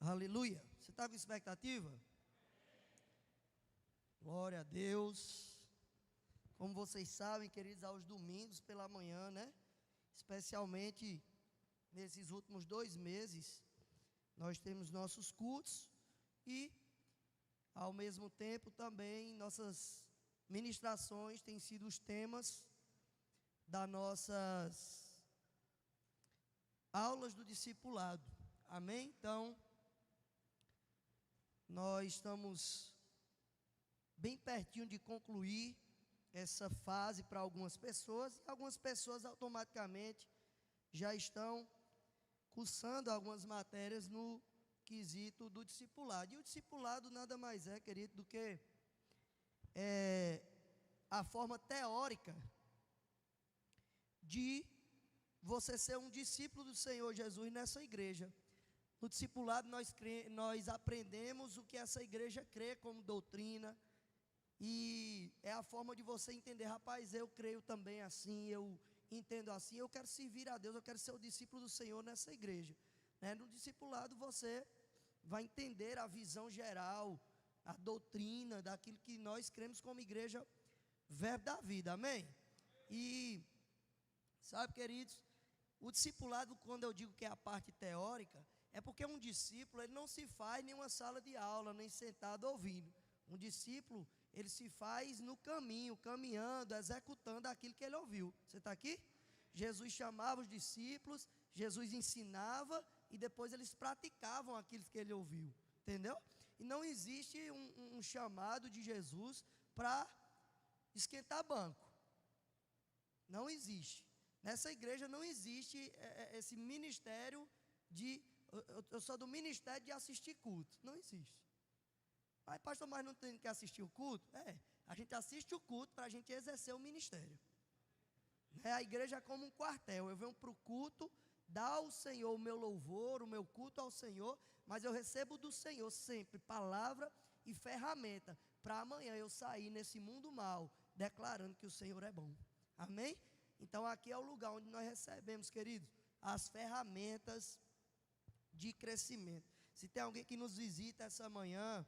Aleluia. Você está com expectativa? Glória a Deus. Como vocês sabem, queridos, aos domingos pela manhã, né? Especialmente nesses últimos 2 meses, nós temos nossos cultos e, ao mesmo tempo, também nossas ministrações têm sido os temas das nossas aulas do discipulado. Amém? Então, nós estamos bem pertinho de concluir essa fase para algumas pessoas, e algumas pessoas automaticamente já estão cursando algumas matérias no quesito do discipulado. E o discipulado nada mais é, querido, do que a forma teórica de você ser um discípulo do Senhor Jesus nessa igreja. No discipulado nós aprendemos o que essa igreja crê como doutrina, e é a forma de você entender, rapaz, eu creio também assim, eu entendo assim, eu quero servir a Deus, eu quero ser o discípulo do Senhor nessa igreja, né? No discipulado você vai entender a visão geral, a doutrina daquilo que nós cremos como igreja Verbo da Vida, amém? E sabe, queridos, o discipulado, quando eu digo que é a parte teórica, é porque um discípulo, ele não se faz em uma sala de aula, nem sentado ouvindo. Um discípulo, ele se faz no caminho, caminhando, executando aquilo que ele ouviu. Você está aqui? Jesus chamava os discípulos, Jesus ensinava, e depois eles praticavam aquilo que ele ouviu. Entendeu? E não existe um chamado de Jesus para esquentar banco. Não existe. Nessa igreja não existe esse ministério de... Eu sou do ministério de assistir culto. Não existe. Mas pastor, mas não tem que assistir o culto? A gente assiste o culto para a gente exercer o ministério. A igreja é como um quartel. Eu venho para o culto, dar ao Senhor o meu louvor, o meu culto ao Senhor, mas eu recebo do Senhor sempre palavra e ferramenta para amanhã eu sair nesse mundo mal, declarando que o Senhor é bom. Amém? Então aqui é o lugar onde nós recebemos, queridos, as ferramentas de crescimento. Se tem alguém que nos visita essa manhã,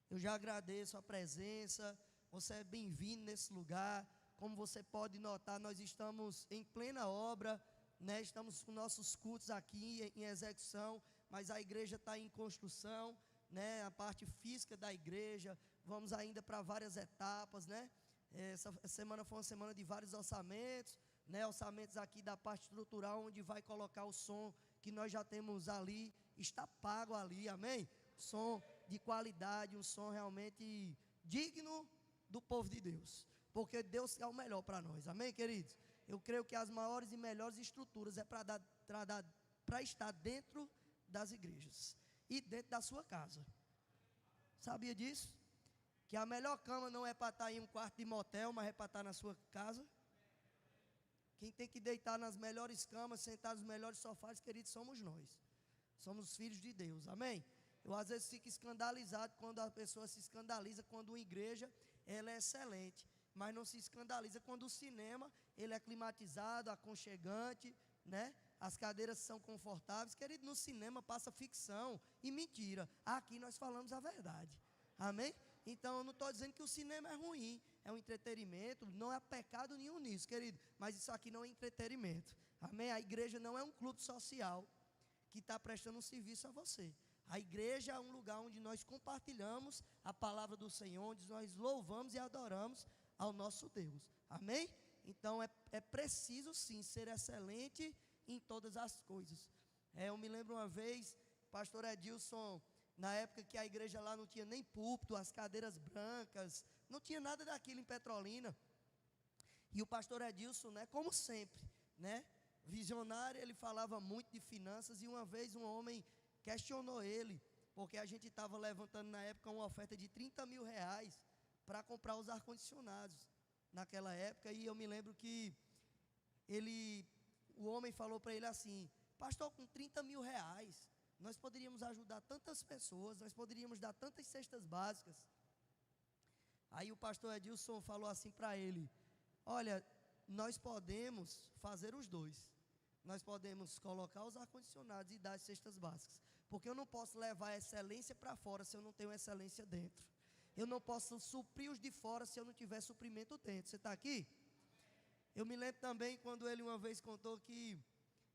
eu já agradeço a presença, você é bem-vindo nesse lugar. Como você pode notar, nós estamos em plena obra, né? Estamos com nossos cultos aqui em execução, mas a igreja está em construção, né? A parte física da igreja, vamos ainda para várias etapas, né? Essa semana foi uma semana de vários orçamentos, né? Orçamentos aqui da parte estrutural, onde vai colocar o som que nós já temos ali, está pago ali, amém? Som de qualidade, um som realmente digno do povo de Deus, porque Deus é o melhor para nós, amém, queridos? Eu creio que as maiores e melhores estruturas é para estar dentro das igrejas e dentro da sua casa. Sabia disso? Que a melhor cama não é para estar em um quarto de motel, mas é para estar na sua casa. Quem tem que deitar nas melhores camas, sentar nos melhores sofás, queridos, somos nós. Somos os filhos de Deus, amém? Eu às vezes fico escandalizado quando a pessoa se escandaliza quando uma igreja, ela é excelente, mas não se escandaliza quando o cinema, ele é climatizado, aconchegante, né? As cadeiras são confortáveis. Querido, no cinema passa ficção e mentira. Aqui nós falamos a verdade, amém? Então eu não estou dizendo que o cinema é ruim, é um entretenimento, não há pecado nenhum nisso, querido, mas isso aqui não é entretenimento, amém? A igreja não é um clube social que está prestando um serviço a você. A igreja é um lugar onde nós compartilhamos a palavra do Senhor, onde nós louvamos e adoramos ao nosso Deus, amém? Então é preciso sim ser excelente em todas as coisas. Eu me lembro uma vez, pastor Edilson, na época que a igreja lá não tinha nem púlpito, as cadeiras brancas, não tinha nada daquilo em Petrolina, e o pastor Edilson, né, como sempre, né, visionário, ele falava muito de finanças, e uma vez um homem questionou ele, porque a gente estava levantando na época uma oferta de 30 mil reais para comprar os ar-condicionados naquela época, e eu me lembro que o homem falou para ele assim: pastor, com 30 mil reais, nós poderíamos ajudar tantas pessoas, nós poderíamos dar tantas cestas básicas. Aí o pastor Edilson falou assim para ele: olha, nós podemos fazer os dois. Nós podemos colocar os ar-condicionados e dar as cestas básicas, Porque eu não posso levar a excelência para fora se eu não tenho excelência dentro. Eu não posso suprir os de fora se eu não tiver suprimento dentro. Você está aqui? Eu me lembro também quando ele uma vez contou que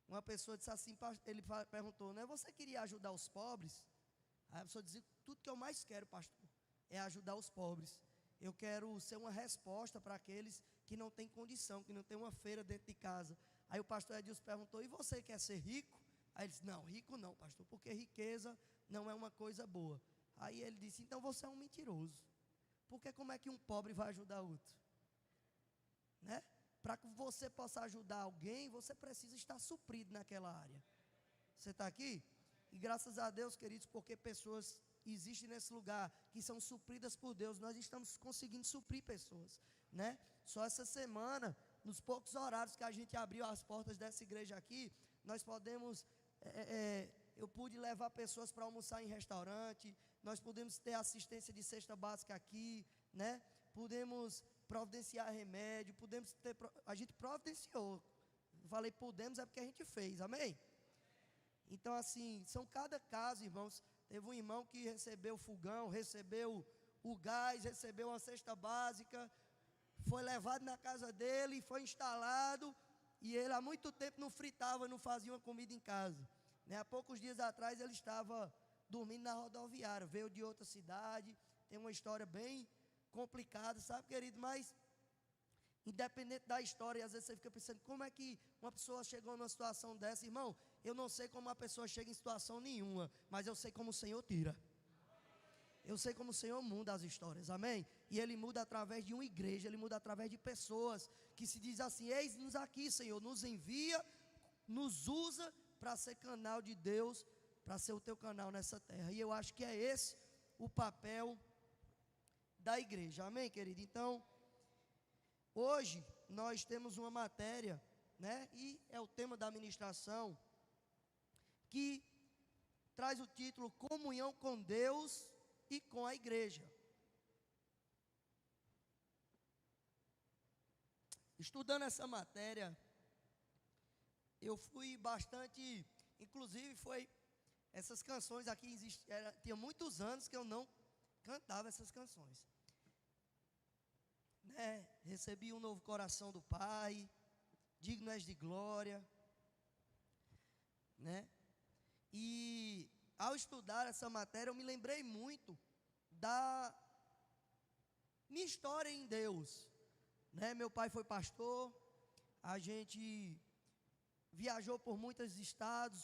uma pessoa disse assim, ele perguntou, né, você queria ajudar os pobres? Aí a pessoa dizia, tudo que eu mais quero, pastor, é ajudar os pobres. Eu quero ser uma resposta para aqueles que não têm condição, que não têm uma feira dentro de casa. Aí o pastor Edilson perguntou, e você quer ser rico? Aí ele disse, não, rico não, pastor, porque riqueza não é uma coisa boa. Aí ele disse, então você é um mentiroso. Porque como é que um pobre vai ajudar outro? Né? Para que você possa ajudar alguém, você precisa estar suprido naquela área. Você está aqui? E graças a Deus, queridos, porque pessoas existem nesse lugar que são supridas por Deus, nós estamos conseguindo suprir pessoas, né? Só essa semana, nos poucos horários que a gente abriu as portas dessa igreja aqui, nós podemos, eu pude levar pessoas para almoçar em restaurante, nós podemos ter assistência de cesta básica aqui, né? Podemos providenciar remédio, a gente providenciou. Falei podemos é porque a gente fez, amém? Então assim, são cada caso, irmãos. Teve um irmão que recebeu o fogão, recebeu o gás, recebeu uma cesta básica, foi levado na casa dele, foi instalado, e ele há muito tempo não fritava, não fazia uma comida em casa, né? Há poucos dias atrás ele estava dormindo na rodoviária, veio de outra cidade, tem uma história bem complicada, sabe, querido? Mas independente da história, às vezes você fica pensando, como é que uma pessoa chegou numa situação dessa? Irmão, eu não sei como uma pessoa chega em situação nenhuma, mas eu sei como o Senhor tira. Eu sei como o Senhor muda as histórias, amém? E Ele muda através de uma igreja, Ele muda através de pessoas que se diz assim, eis-nos aqui, Senhor, nos envia, nos usa para ser canal de Deus, para ser o teu canal nessa terra. E eu acho que é esse o papel da igreja, amém, querido? Então, hoje nós temos uma matéria, né? E é o tema da ministração, que traz o título Comunhão com Deus e com a igreja. Estudando essa matéria, eu fui bastante, inclusive essas canções aqui tinha muitos anos que eu não cantava essas canções, né? Recebi um novo coração do Pai, digno és de glória, né? E ao estudar essa matéria, eu me lembrei muito da minha história em Deus, né? Meu pai foi pastor, a gente viajou por muitos estados,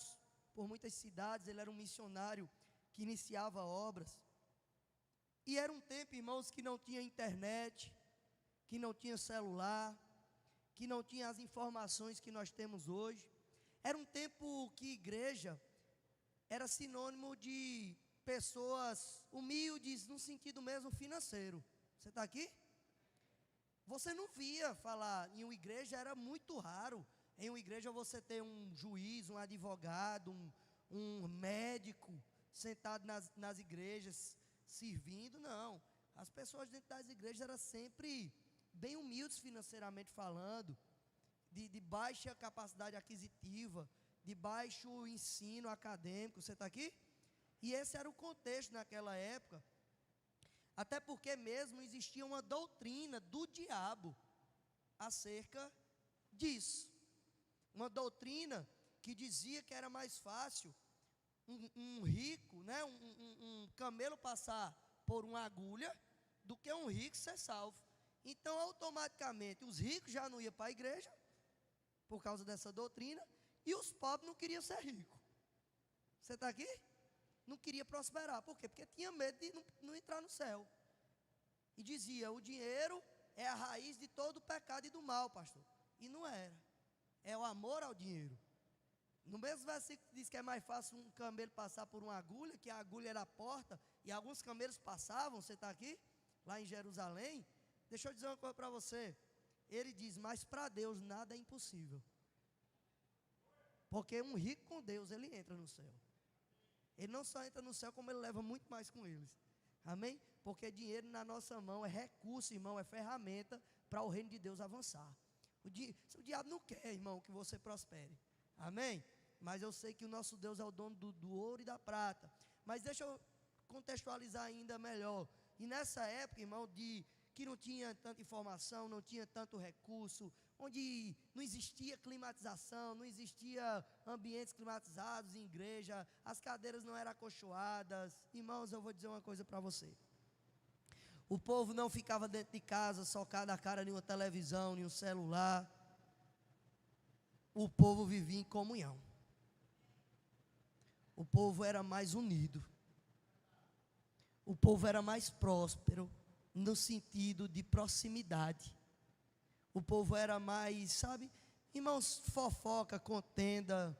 por muitas cidades, ele era um missionário que iniciava obras. E era um tempo, irmãos, que não tinha internet, que não tinha celular, que não tinha as informações que nós temos hoje. Era um tempo que igreja era sinônimo de pessoas humildes, no sentido mesmo financeiro. Você está aqui? Você não via falar em uma igreja, era muito raro. Em uma igreja você ter um juiz, um advogado, um médico sentado nas igrejas, servindo, não. As pessoas dentro das igrejas eram sempre bem humildes financeiramente falando, de baixa capacidade aquisitiva, de baixo ensino acadêmico. Você está aqui? E esse era o contexto naquela época, até porque mesmo existia uma doutrina do diabo acerca disso. Uma doutrina que dizia que era mais fácil um rico, né, um camelo passar por uma agulha, do que um rico ser salvo. Então automaticamente os ricos já não iam para a igreja, por causa dessa doutrina, e os pobres não queriam ser ricos. Você está aqui? Não queria prosperar. Por quê? Porque tinha medo de não entrar no céu. E dizia, o dinheiro é a raiz de todo o pecado e do mal, pastor. E não era. É o amor ao dinheiro. No mesmo versículo diz que é mais fácil um camelo passar por uma agulha, que a agulha era a porta, e alguns camelos passavam. Você está aqui? Lá em Jerusalém. Deixa eu dizer uma coisa para você. Ele diz, mas para Deus nada é impossível. Porque um rico com Deus, ele entra no céu. Ele não só entra no céu, como ele leva muito mais com eles. Amém? Porque dinheiro na nossa mão é recurso, irmão, é ferramenta para o reino de Deus avançar. O diabo não quer, irmão, que você prospere. Amém? mas eu sei que o nosso Deus é o dono do ouro e da prata. Mas deixa eu contextualizar ainda melhor. E nessa época, irmão, que não tinha tanta informação, não tinha tanto recurso, onde não existia climatização, não existia ambientes climatizados em igreja, as cadeiras não eram acolchoadas. Irmãos, eu vou dizer uma coisa para você. O povo não ficava dentro de casa, socado a cara em uma televisão, em um celular. O povo vivia em comunhão. O povo era mais unido. O povo era mais próspero, no sentido de proximidade. O povo era mais, sabe, irmãos, fofoca, contenda,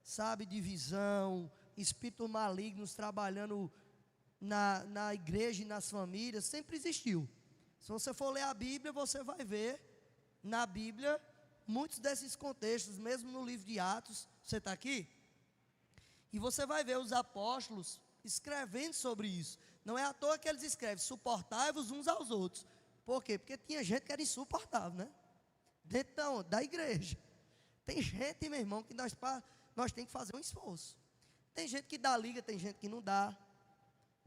sabe, divisão, espíritos malignos trabalhando na igreja e nas famílias, sempre existiu. Se você for ler a Bíblia, você vai ver, na Bíblia, muitos desses contextos, mesmo no livro de Atos, você está aqui? E você vai ver os apóstolos escrevendo sobre isso. Não é à toa que eles escrevem, suportai-vos uns aos outros. Por quê? Porque tinha gente que era insuportável, né? Dentro da igreja. Tem gente, meu irmão, que nós temos que fazer um esforço. Tem gente que dá liga, tem gente que não dá.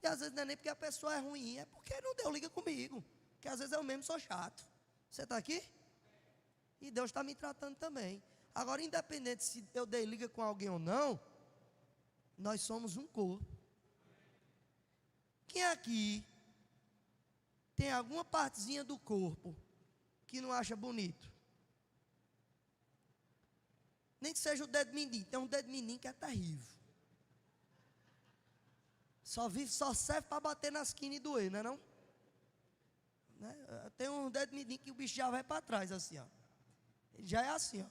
E às vezes não é nem porque a pessoa é ruim, é porque não deu liga comigo. Que às vezes eu mesmo sou chato. Você está aqui? E Deus está me tratando também. Agora, independente se eu dei liga com alguém ou não, nós somos um corpo. Quem aqui tem alguma partezinha do corpo que não acha bonito? Nem que seja o dedo mindinho. Tem um dedo mindinho que é terrível. Só serve para bater na esquina e doer, não é não? Né? Tem um dedo mindinho que o bicho já vai para trás assim, ó. Ele já é assim, ó.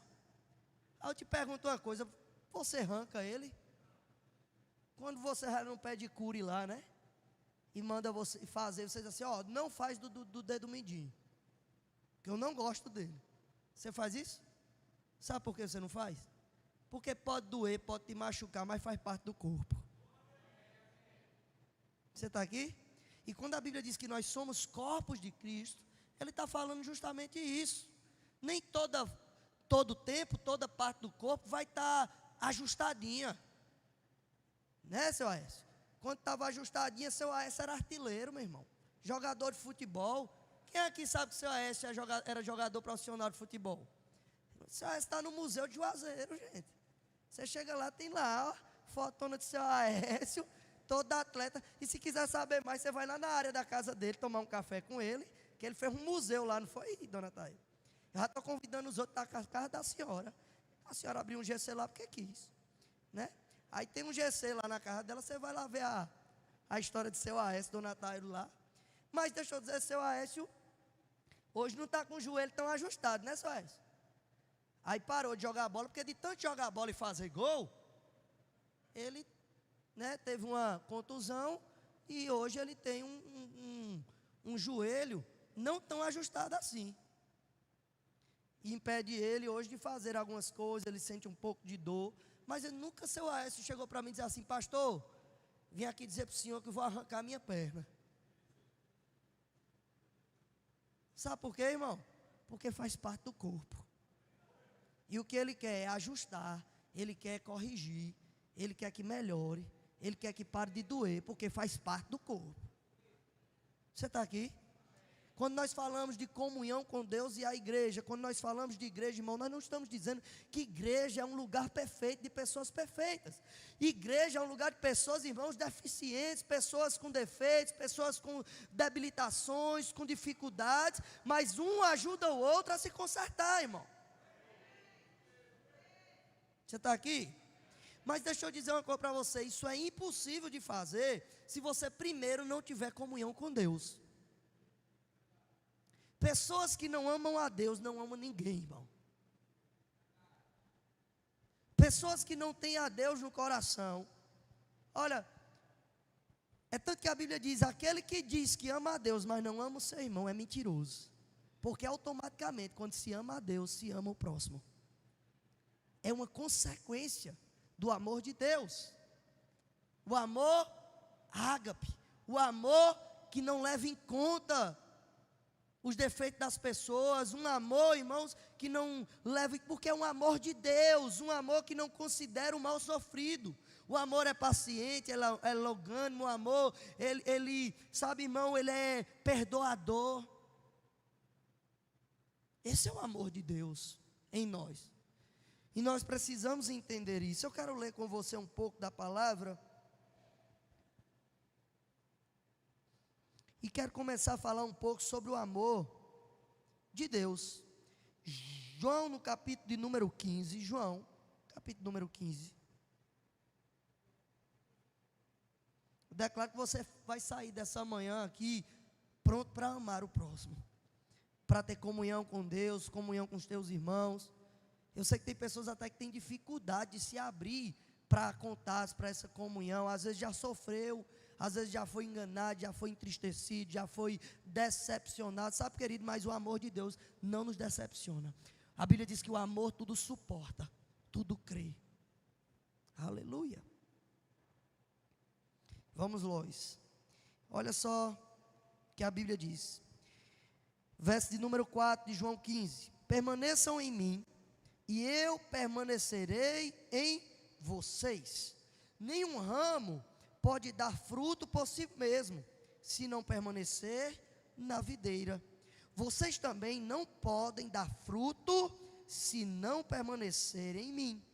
Aí eu te pergunto uma coisa, você arranca ele? Quando você vai num pé de cure lá, né? E manda você fazer, você diz assim, ó, não faz do dedo mindinho. Que eu não gosto dele. Você faz isso? Sabe por que você não faz? Porque pode doer, pode te machucar, mas faz parte do corpo. Você está aqui? E quando a Bíblia diz que nós somos corpos de Cristo, ele está falando justamente isso. Nem todo tempo, toda parte do corpo vai estar ajustadinha. Né, seu Aécio? Quando estava ajustadinha, seu Aécio era artilheiro, meu irmão. Jogador de futebol. Quem aqui sabe que seu Aécio era jogador profissional de futebol? Seu Aécio está no Museu de Juazeiro, gente. Você chega lá, tem lá, ó, fotona de seu Aécio, todo atleta. E se quiser saber mais, você vai lá na área da casa dele, tomar um café com ele, que ele fez um museu lá, não foi, dona Thaís? Eu já estou convidando os outros para a casa da senhora. A senhora abriu um GC lá porque quis, né? Aí tem um GC lá na casa dela, você vai lá ver a história de seu Aécio, dona Tairo lá. Mas deixa eu dizer, seu Aécio, hoje não está com o joelho tão ajustado, né, seu Aécio? Aí parou de jogar bola, porque de tanto jogar bola e fazer gol, ele, né, teve uma contusão e hoje ele tem um joelho não tão ajustado assim. E impede ele hoje de fazer algumas coisas, ele sente um pouco de dor. Mas nunca seu Aécio chegou para mim e disse assim, pastor, vim aqui dizer para o senhor que eu vou arrancar a minha perna. Sabe por quê, irmão? Porque faz parte do corpo. E o que ele quer é ajustar, ele quer corrigir, ele quer que melhore, ele quer que pare de doer, porque faz parte do corpo. Você está aqui? Quando nós falamos de comunhão com Deus e a igreja, quando nós falamos de igreja, irmão, nós não estamos dizendo que igreja é um lugar perfeito de pessoas perfeitas. Igreja é um lugar de pessoas, irmãos, deficientes, pessoas com defeitos, pessoas com debilitações, com dificuldades, mas um ajuda o outro a se consertar, irmão. Você está aqui? Mas deixa eu dizer uma coisa para você, isso é impossível de fazer se você primeiro não tiver comunhão com Deus. Pessoas que não amam a Deus não amam ninguém, irmão. Pessoas que não têm a Deus no coração. Olha, é tanto que a Bíblia diz, aquele que diz que ama a Deus, mas não ama o seu irmão, é mentiroso. Porque automaticamente, quando se ama a Deus, se ama o próximo. É uma consequência do amor de Deus. O amor ágape. O amor que não leva em conta os defeitos das pessoas, um amor, irmãos, que não leva, porque é um amor de Deus, um amor que não considera o mal sofrido. O amor é paciente, é longânimo, o amor, ele, sabe, irmão, ele é perdoador. Esse é o amor de Deus em nós. E nós precisamos entender isso. Eu quero ler com você um pouco da palavra. E quero começar a falar um pouco sobre o amor de Deus. João, no capítulo de número 15. João, capítulo número 15. Eu declaro que você vai sair dessa manhã aqui pronto para amar o próximo. Para ter comunhão com Deus, comunhão com os teus irmãos. Eu sei que tem pessoas até que têm dificuldade de se abrir para contar para essa comunhão. Às vezes já sofreu, às vezes já foi enganado, já foi entristecido, já foi decepcionado. Sabe, querido, mas o amor de Deus não nos decepciona. A Bíblia diz que o amor tudo suporta, tudo crê. Aleluia. Vamos, Lois. Olha só o que a Bíblia diz. Verso de número 4 de João 15. Permaneçam em mim, e eu permanecerei em vocês. Nenhum ramo pode dar fruto por si mesmo, se não permanecer na videira. Vocês também não podem dar fruto, se não permanecerem em mim.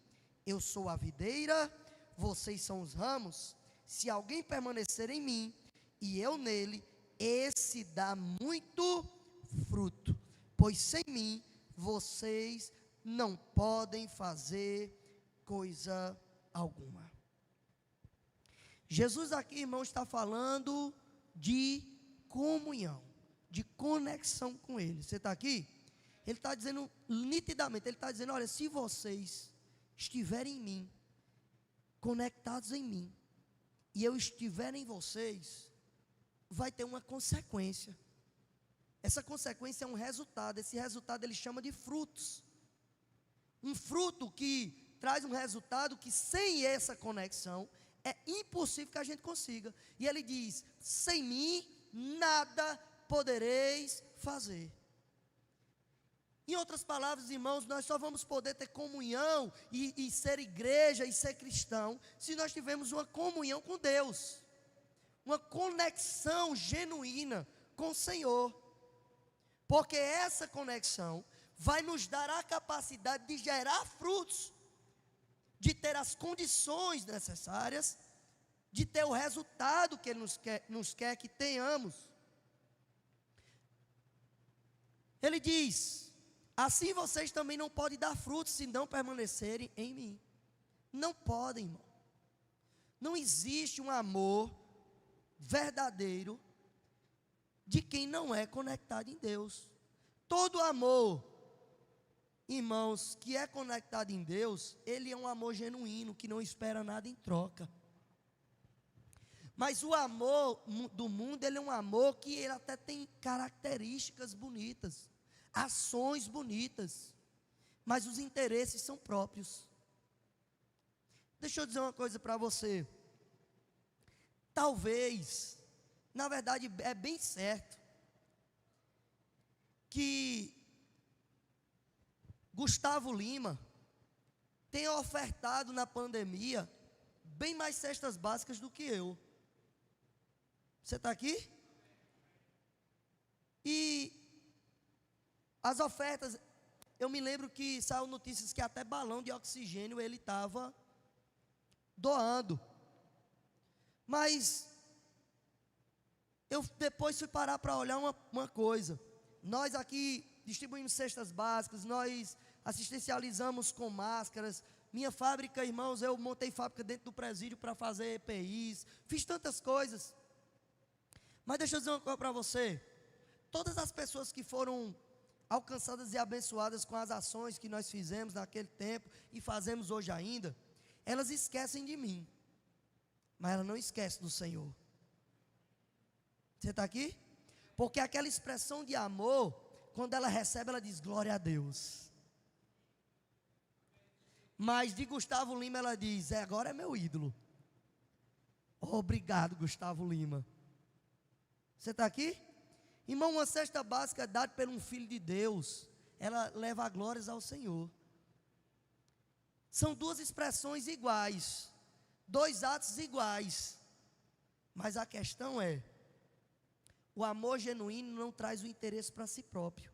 Eu sou a videira, vocês são os ramos. Se alguém permanecer em mim, e eu nele, esse dá muito fruto, pois sem mim, vocês não podem fazer coisa alguma. Jesus aqui, irmão, está falando de comunhão, de conexão com Ele. Você está aqui? Ele está dizendo nitidamente, Ele está dizendo, olha, se vocês estiverem em mim, conectados em mim, e eu estiver em vocês, vai ter uma consequência. Essa consequência é um resultado, esse resultado ele chama de frutos. Um fruto que traz um resultado que sem essa conexão, é impossível que a gente consiga. E ele diz, sem mim, nada podereis fazer. Em outras palavras, irmãos, nós só vamos poder ter comunhão e ser igreja e ser cristão, se nós tivermos uma comunhão com Deus. Uma conexão genuína com o Senhor. Porque essa conexão vai nos dar a capacidade de gerar frutos, de ter as condições necessárias, de ter o resultado que Ele nos quer que tenhamos. Ele diz, assim vocês também não podem dar frutos se não permanecerem em mim. Não podem, irmão. Não existe um amor verdadeiro de quem não é conectado em Deus. Todo amor, irmãos, que é conectado em Deus, ele é um amor genuíno, que não espera nada em troca. Mas o amor do mundo, ele é um amor que ele até tem características bonitas, ações bonitas, mas os interesses são próprios. Deixa eu dizer uma coisa para você. Talvez, na verdade é bem certo, que Gustavo Lima tenha ofertado na pandemia bem mais cestas básicas do que eu. Você está aqui? E as ofertas, eu me lembro que saiu notícias que até balão de oxigênio ele estava doando. Mas eu depois fui parar para olhar uma coisa. Nós aqui distribuímos cestas básicas, nós assistencializamos com máscaras. Minha fábrica, irmãos, eu montei fábrica dentro do presídio para fazer EPIs. Fiz tantas coisas. Mas deixa eu dizer uma coisa para você. Todas as pessoas que foram alcançadas e abençoadas com as ações que nós fizemos naquele tempo e fazemos hoje ainda, elas esquecem de mim, mas elas não esquecem do Senhor. Você está aqui? Porque aquela expressão de amor, quando ela recebe, ela diz glória a Deus. Mas de Gustavo Lima ela diz, agora é meu ídolo. Obrigado, Gustavo Lima. Você está aqui? Irmão, uma cesta básica dada por um filho de Deus, ela leva a glórias ao Senhor. São duas expressões iguais, dois atos iguais, mas a questão é, o amor genuíno não traz o interesse para si próprio.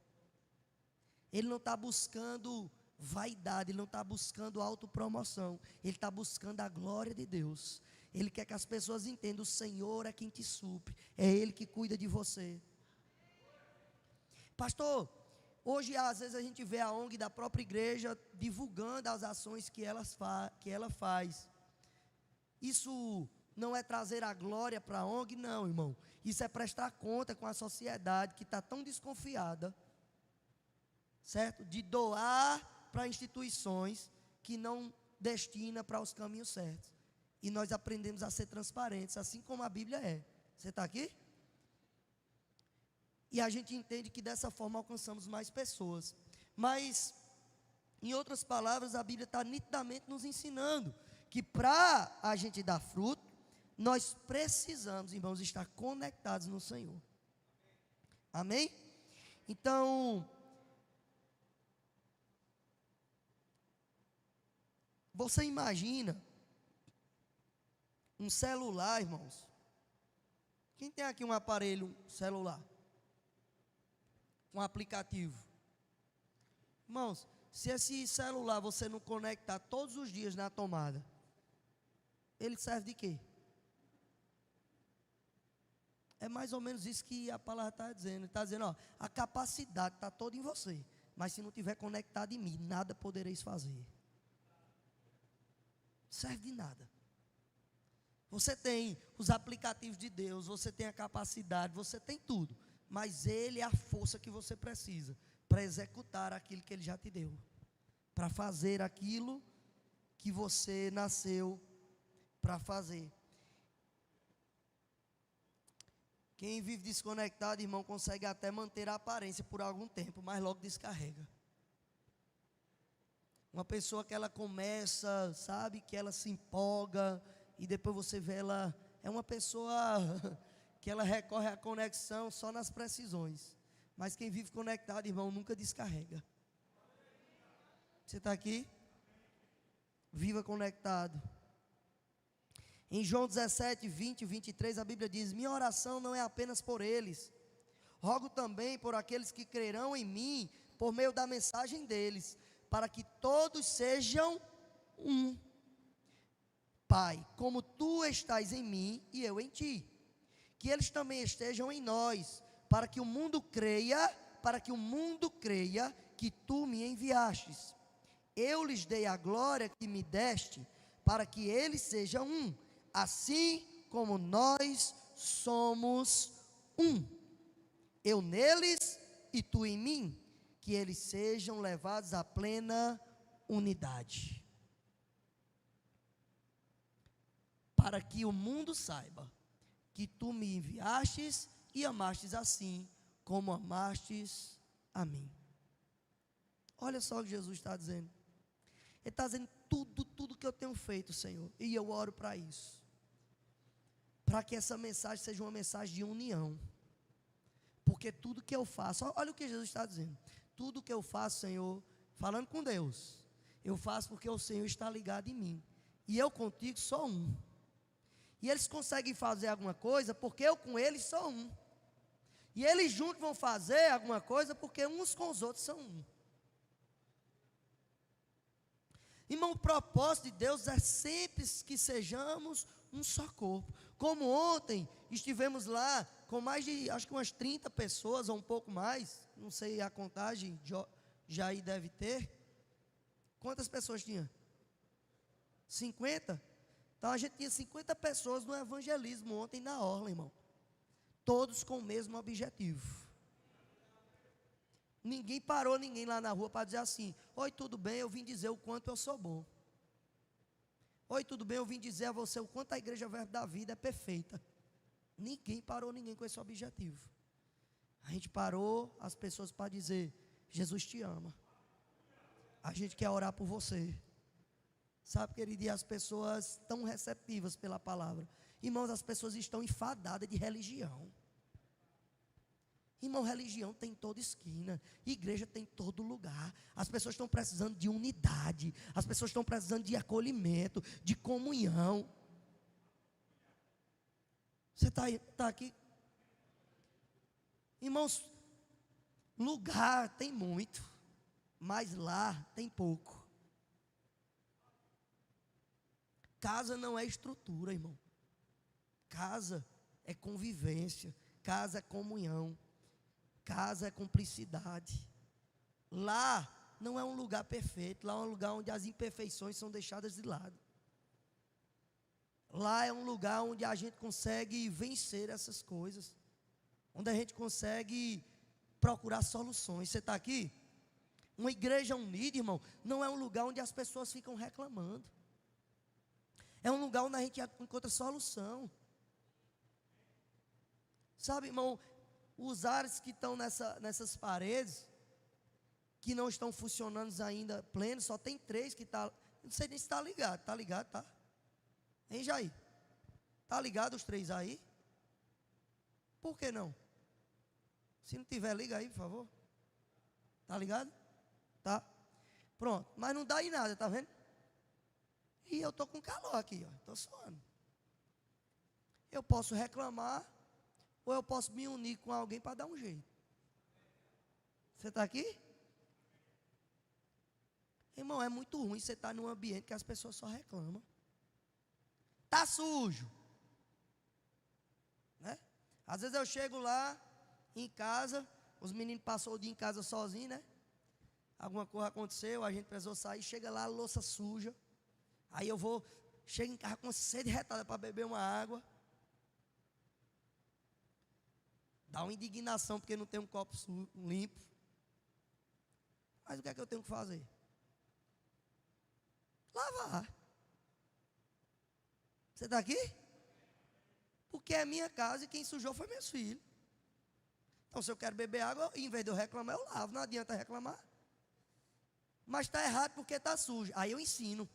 Ele não está buscando vaidade, ele não está buscando autopromoção, ele está buscando a glória de Deus. Ele quer que as pessoas entendam, o Senhor é quem te supre, é Ele que cuida de você. Pastor, hoje às vezes a gente vê a ONG da própria igreja divulgando as ações que ela faz. Isso não é trazer a glória para a ONG, não, irmão. Isso é prestar conta com a sociedade que está tão desconfiada, certo? De doar para instituições que não destina para os caminhos certos. E nós aprendemos a ser transparentes, assim como a Bíblia é. Você está aqui? E a gente entende que dessa forma alcançamos mais pessoas. Mas, em outras palavras, a Bíblia está nitidamente nos ensinando que para a gente dar fruto, nós precisamos, irmãos, estar conectados no Senhor. Amém? Então, você imagina um celular, irmãos? Quem tem aqui um aparelho celular? Um aplicativo? Irmãos, se esse celular você não conectar todos os dias na tomada, ele serve de quê? É mais ou menos isso que a palavra está dizendo. Ele está dizendo, ó, a capacidade está toda em você, mas se não estiver conectado em mim, nada podereis fazer. Serve de nada. Você tem os aplicativos de Deus, você tem a capacidade, você tem tudo, mas Ele é a força que você precisa para executar aquilo que Ele já te deu, para fazer aquilo que você nasceu para fazer. Quem vive desconectado, irmão, consegue até manter a aparência por algum tempo, mas logo descarrega. Uma pessoa que ela começa, sabe, que ela se empolga, e depois você vê ela, é uma pessoa que ela recorre à conexão só nas precisões. Mas quem vive conectado, irmão, nunca descarrega. Você está aqui? Viva conectado. Em João 17, 20 e 23, a Bíblia diz: minha oração não é apenas por eles, rogo também por aqueles que crerão em mim, por meio da mensagem deles, para que todos sejam um. Pai, como tu estás em mim e eu em ti, que eles também estejam em nós, para que o mundo creia que tu me enviastes. Eu lhes dei a glória que me deste, para que eles sejam um, assim como nós somos um. Eu neles e tu em mim, que eles sejam levados à plena unidade. Para que o mundo saiba que tu me enviastes e amastes assim como amastes a mim. Olha só o que Jesus está dizendo. Ele está dizendo, tudo que eu tenho feito, Senhor, e eu oro para isso, para que essa mensagem seja uma mensagem de união, porque tudo que eu faço, olha o que Jesus está dizendo, tudo que eu faço, Senhor, falando com Deus, eu faço porque o Senhor está ligado em mim, e eu contigo sou um. E eles conseguem fazer alguma coisa porque eu com eles sou um. E eles juntos vão fazer alguma coisa porque uns com os outros são um. Irmão, o propósito de Deus é sempre que sejamos um só corpo. Como ontem estivemos lá com mais de, acho que umas 30 pessoas ou um pouco mais, não sei a contagem, já aí deve ter. Quantas pessoas tinha? 50? Então a gente tinha 50 pessoas no evangelismo ontem na orla, irmão. Todos com o mesmo objetivo. Ninguém parou ninguém lá na rua para dizer assim: oi, tudo bem, eu vim dizer o quanto eu sou bom. Oi, tudo bem, eu vim dizer a você o quanto a igreja Verbo da Vida é perfeita. Ninguém parou ninguém com esse objetivo. A gente parou as pessoas para dizer: Jesus te ama. A gente quer orar por você. Sabe, querido, e as pessoas tão receptivas pela palavra. Irmãos, as pessoas estão enfadadas de religião. Irmão, religião tem em toda esquina, igreja tem em todo lugar. As pessoas estão precisando de unidade, as pessoas estão precisando de acolhimento, de comunhão. Você está aqui? Irmãos, lugar tem muito, mas lá tem pouco. Casa não é estrutura, irmão. Casa é convivência, casa é comunhão. Casa é cumplicidade. Lá não é um lugar perfeito, lá é um lugar onde as imperfeições são deixadas de lado. Lá é um lugar onde a gente consegue vencer essas coisas, onde a gente consegue procurar soluções. Você está aqui? Uma igreja unida, irmão, não é um lugar onde as pessoas ficam reclamando. É um lugar onde a gente encontra solução. Sabe, irmão, os ares que estão nessas paredes, que não estão funcionando ainda pleno, só tem 3 que está, não sei nem se está ligado, tá? Hein, Jair? Está ligado os 3 aí? Por que não? Se não tiver, liga aí, por favor. Está ligado? Tá? Pronto, mas não dá em nada, tá vendo? E eu estou com calor aqui, ó, estou suando. Eu posso reclamar, ou eu posso me unir com alguém para dar um jeito. Você está aqui? Irmão, é muito ruim você estar num ambiente que as pessoas só reclamam. Está sujo. Né? Às vezes eu chego lá em casa, os meninos passou o dia em casa sozinhos, né? Alguma coisa aconteceu, a gente precisou sair, chega lá, a louça suja. Aí eu chego em casa com sede retada para beber uma água. Dá uma indignação porque não tem um copo limpo. Mas o que é que eu tenho que fazer? Lavar. Você está aqui? Porque é minha casa e quem sujou foi meus filhos. Então se eu quero beber água, em vez de eu reclamar, eu lavo. Não adianta reclamar. Mas está errado porque está sujo. Aí eu ensino.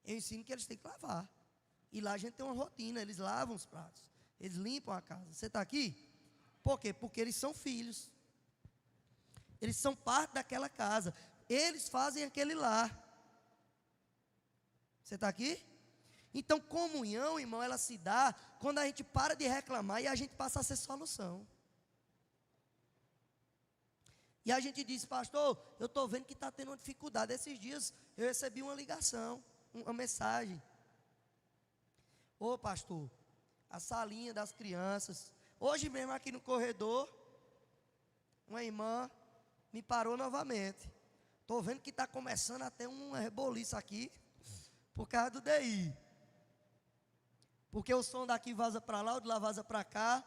Eu ensino que eles têm que lavar. E lá a gente tem uma rotina, eles lavam os pratos. Eles limpam a casa. Você está aqui? Por quê? Porque eles são filhos. Eles são parte daquela casa. Eles fazem aquele lar. Você está aqui? Então, comunhão, irmão, ela se dá quando a gente para de reclamar e a gente passa a ser solução. E a gente diz, pastor, eu estou vendo que está tendo uma dificuldade. Esses dias eu recebi uma ligação, uma mensagem. Ô pastor, a salinha das crianças. Hoje mesmo aqui no corredor, uma irmã me parou novamente. Estou vendo que está começando a ter um reboliço aqui, por causa do DI. Porque o som daqui vaza para lá, o de lá vaza para cá.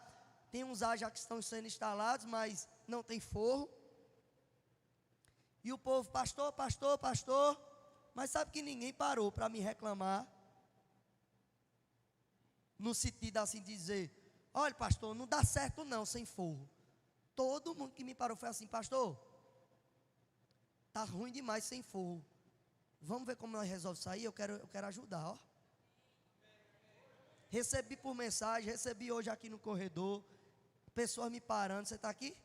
Tem uns ar já que estão sendo instalados, mas não tem forro. E o povo, pastor, pastor, pastor. Mas sabe que ninguém parou para me reclamar. No sentido assim de dizer, olha pastor, não dá certo não sem forro. Todo mundo que me parou foi assim, pastor, está ruim demais sem forro. Vamos ver como nós resolvemos isso aí, eu quero ajudar, ó. Recebi por mensagem, recebi hoje aqui no corredor, pessoas me parando, você está aqui?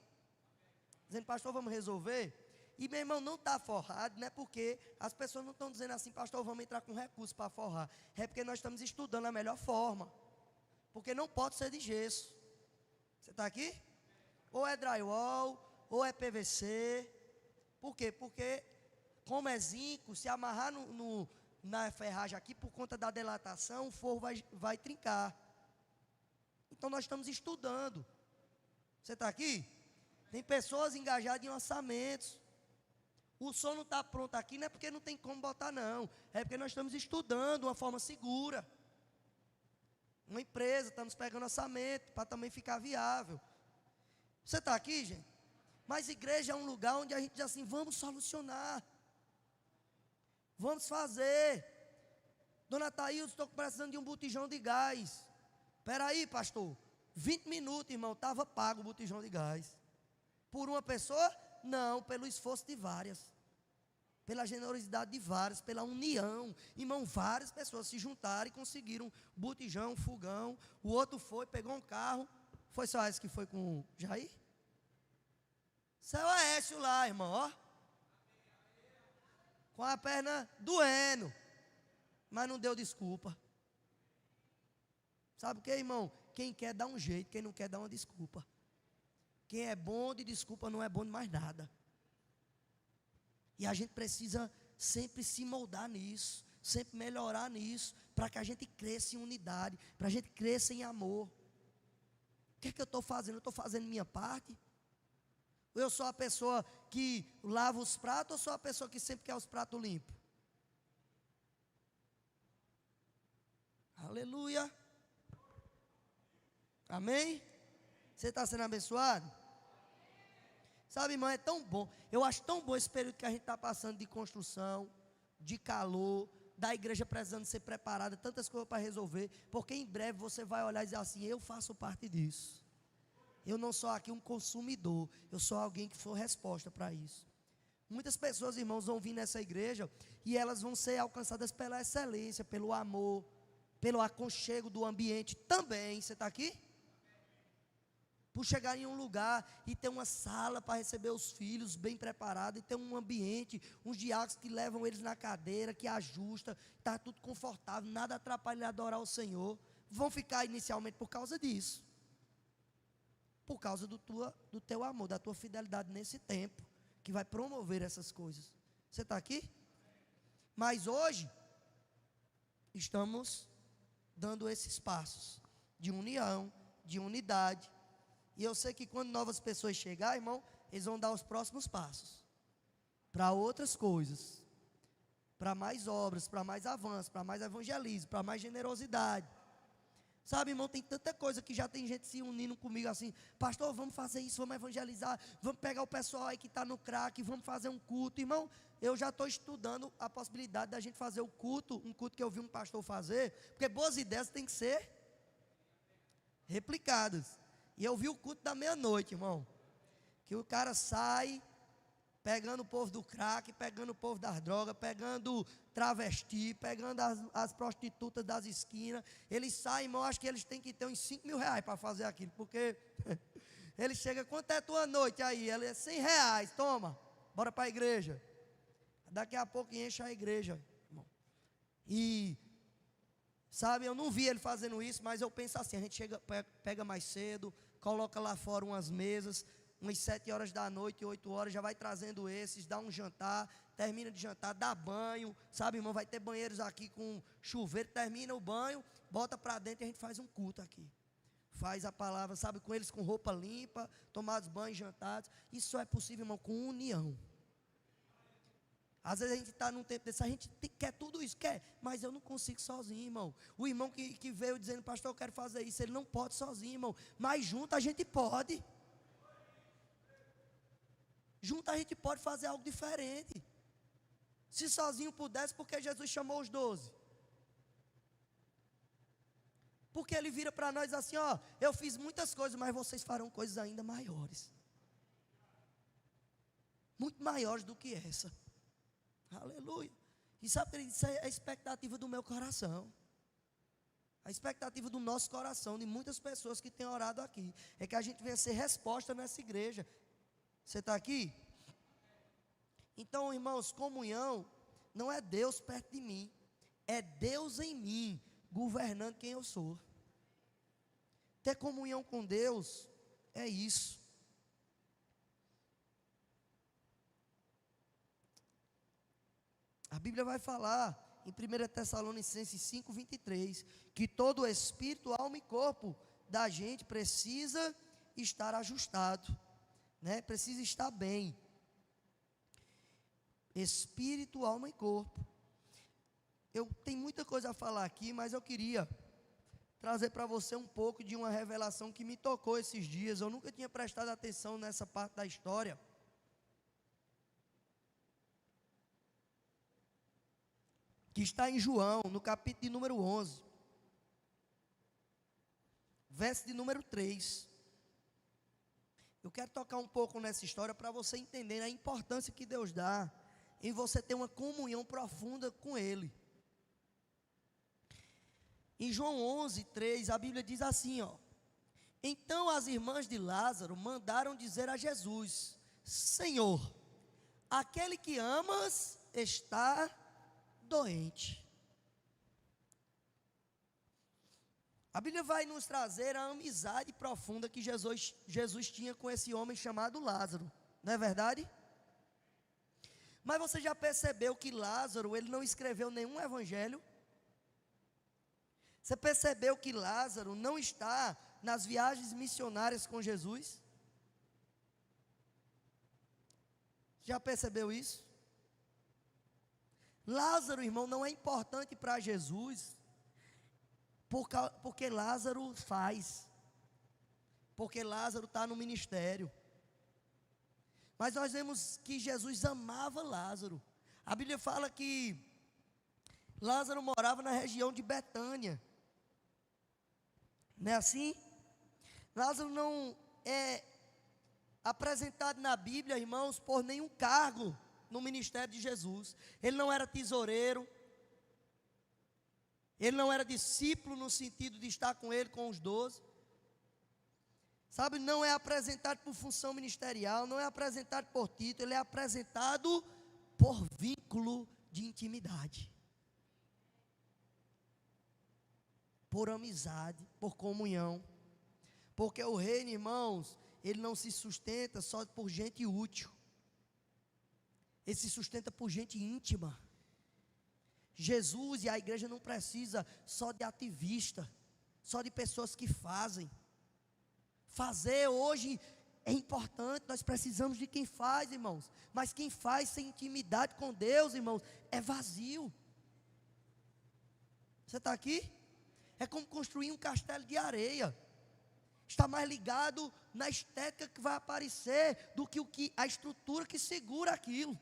Dizendo, pastor, vamos resolver? E meu irmão, não está forrado, não é porque as pessoas não estão dizendo assim, pastor, vamos entrar com recurso para forrar. É porque nós estamos estudando a melhor forma. Porque não pode ser de gesso. Você está aqui? Ou é drywall, ou é PVC. Por quê? Porque como é zinco, se amarrar na ferragem aqui, por conta da dilatação, o forro vai trincar. Então nós estamos estudando. Você está aqui? Tem pessoas engajadas em orçamentos. O som não está pronto aqui, não é porque não tem como botar não. É porque nós estamos estudando uma forma segura. Uma empresa, estamos pegando orçamento para também ficar viável. Você está aqui, gente? Mas igreja é um lugar onde a gente diz assim, vamos solucionar. Vamos fazer. Dona Thaís, estou precisando de um botijão de gás. Espera aí, pastor. 20 minutos, irmão, estava pago o botijão de gás. Por uma pessoa? Não, pelo esforço de várias. Pela generosidade de várias, pela união. Irmão, várias pessoas se juntaram e conseguiram botijão, fogão. O outro foi, pegou um carro, Foi só esse que foi com o Jair? Seu Aécio lá, irmão, ó. Com a perna doendo. Mas não deu desculpa. Sabe o que, irmão? Quem quer dá um jeito, quem não quer dá uma desculpa. Quem é bom de desculpa não é bom de mais nada. E a gente precisa sempre se moldar nisso, sempre melhorar nisso, para que a gente cresça em unidade, para a gente cresça em amor. O que é que eu estou fazendo? Eu estou fazendo minha parte? Ou eu sou a pessoa que lava os pratos, ou sou a pessoa que sempre quer os pratos limpos? Aleluia. Amém? Você está sendo abençoado? Sabe, irmão, é tão bom. Eu acho tão bom esse período que a gente está passando de construção, de calor, da igreja precisando ser preparada, tantas coisas para resolver, porque em breve você vai olhar e dizer assim: eu faço parte disso. Eu não sou aqui um consumidor, eu sou alguém que for resposta para isso. Muitas pessoas, irmãos, vão vir nessa igreja e elas vão ser alcançadas pela excelência, pelo amor, pelo aconchego do ambiente também. Você está aqui? Por chegar em um lugar e ter uma sala para receber os filhos bem preparada, e ter um ambiente, uns diáconos que levam eles na cadeira, que ajusta, está tudo confortável, nada atrapalha ele adorar o Senhor. Vão ficar inicialmente por causa disso, por causa do teu amor, da tua fidelidade nesse tempo, que vai promover essas coisas. Você está aqui? Mas hoje, estamos dando esses passos de união, de unidade. E eu sei que quando novas pessoas chegarem, irmão, eles vão dar os próximos passos para outras coisas, para mais obras, para mais avanço, para mais evangelismo, para mais generosidade. Sabe, irmão, tem tanta coisa que já tem gente se unindo comigo assim: pastor, vamos fazer isso, vamos evangelizar, vamos pegar o pessoal aí que está no crack, vamos fazer um culto. Irmão, eu já estou estudando a possibilidade da gente fazer o culto, um culto que eu vi um pastor fazer, porque boas ideias têm que ser replicadas. E eu vi o culto da meia-noite, irmão, que o cara sai pegando o povo do crack, pegando o povo das drogas, pegando travesti, pegando as prostitutas das esquinas. Eles saem, irmão, acho que eles têm que ter uns 5 mil reais para fazer aquilo, porque ele chega: quanto é tua noite aí? Ele é 100 reais, toma, bora para a igreja. Daqui a pouco enche a igreja, irmão. E sabe, eu não vi ele fazendo isso, mas eu penso assim: a gente chega, pega mais cedo, coloca lá fora umas mesas, umas 7 horas da noite, 8 horas, já vai trazendo esses, dá um jantar, termina de jantar, dá banho, sabe, irmão, vai ter banheiros aqui com chuveiro, termina o banho, bota para dentro e a gente faz um culto aqui. Faz a palavra, sabe, com eles com roupa limpa, tomados banhos, jantados. Isso só é possível, irmão, com união. Às vezes a gente está num tempo desse, a gente quer tudo isso, quer, mas eu não consigo sozinho, irmão. O irmão que veio dizendo: pastor, eu quero fazer isso, ele não pode sozinho, irmão, mas junto a gente pode. Junto a gente pode fazer algo diferente. Se sozinho pudesse, por que Jesus chamou os 12? Porque ele vira para nós assim: ó, eu fiz muitas coisas, mas vocês farão coisas ainda maiores. Muito maiores do que essa. Aleluia. E sabe, isso é a expectativa do meu coração. A expectativa do nosso coração, de muitas pessoas que têm orado aqui, é que a gente venha ser resposta nessa igreja. Você está aqui? Então, irmãos, comunhão não é Deus perto de mim, é Deus em mim, governando quem eu sou. Ter comunhão com Deus é isso. A Bíblia vai falar em 1 Tessalonicenses 5:23, que todo espírito, alma e corpo da gente precisa estar ajustado, né? Precisa estar bem. Espírito, alma e corpo. Eu tenho muita coisa a falar aqui, mas eu queria trazer para você um pouco de uma revelação que me tocou esses dias. Eu nunca tinha prestado atenção nessa parte da história. Que está em João, no capítulo de número 11, verso de número 3. Eu quero tocar um pouco nessa história para você entender a importância que Deus dá em você ter uma comunhão profunda com Ele. Em João 11:3, a Bíblia diz assim, ó: Então as irmãs de Lázaro mandaram dizer a Jesus: Senhor, aquele que amas está doente. A Bíblia vai nos trazer a amizade profunda que Jesus tinha com esse homem chamado Lázaro, não é verdade? Mas você já percebeu que Lázaro, ele não escreveu nenhum evangelho? Você percebeu que Lázaro não está nas viagens missionárias com Jesus? Já percebeu isso? Lázaro, irmão, não é importante para Jesus, porque Lázaro faz, porque Lázaro está no ministério. Mas nós vemos que Jesus amava Lázaro. A Bíblia fala que Lázaro morava na região de Betânia. Não é assim? Lázaro não é apresentado na Bíblia, irmãos, por nenhum cargo no ministério de Jesus. Ele não era tesoureiro. Ele não era discípulo no sentido de estar com ele, com os 12. Sabe, não é apresentado por função ministerial, não é apresentado por título, ele é apresentado por vínculo de intimidade. Por amizade, por comunhão. Porque o reino, irmãos, ele não se sustenta só por gente útil. Ele se sustenta por gente íntima. Jesus e a igreja não precisa só de ativista, só de pessoas que fazem. Fazer hoje é importante, nós precisamos de quem faz, irmãos. Mas quem faz sem intimidade com Deus, irmãos, é vazio. Você está aqui? É como construir um castelo de areia. Está mais ligado na estética que vai aparecer do que a estrutura que segura aquilo.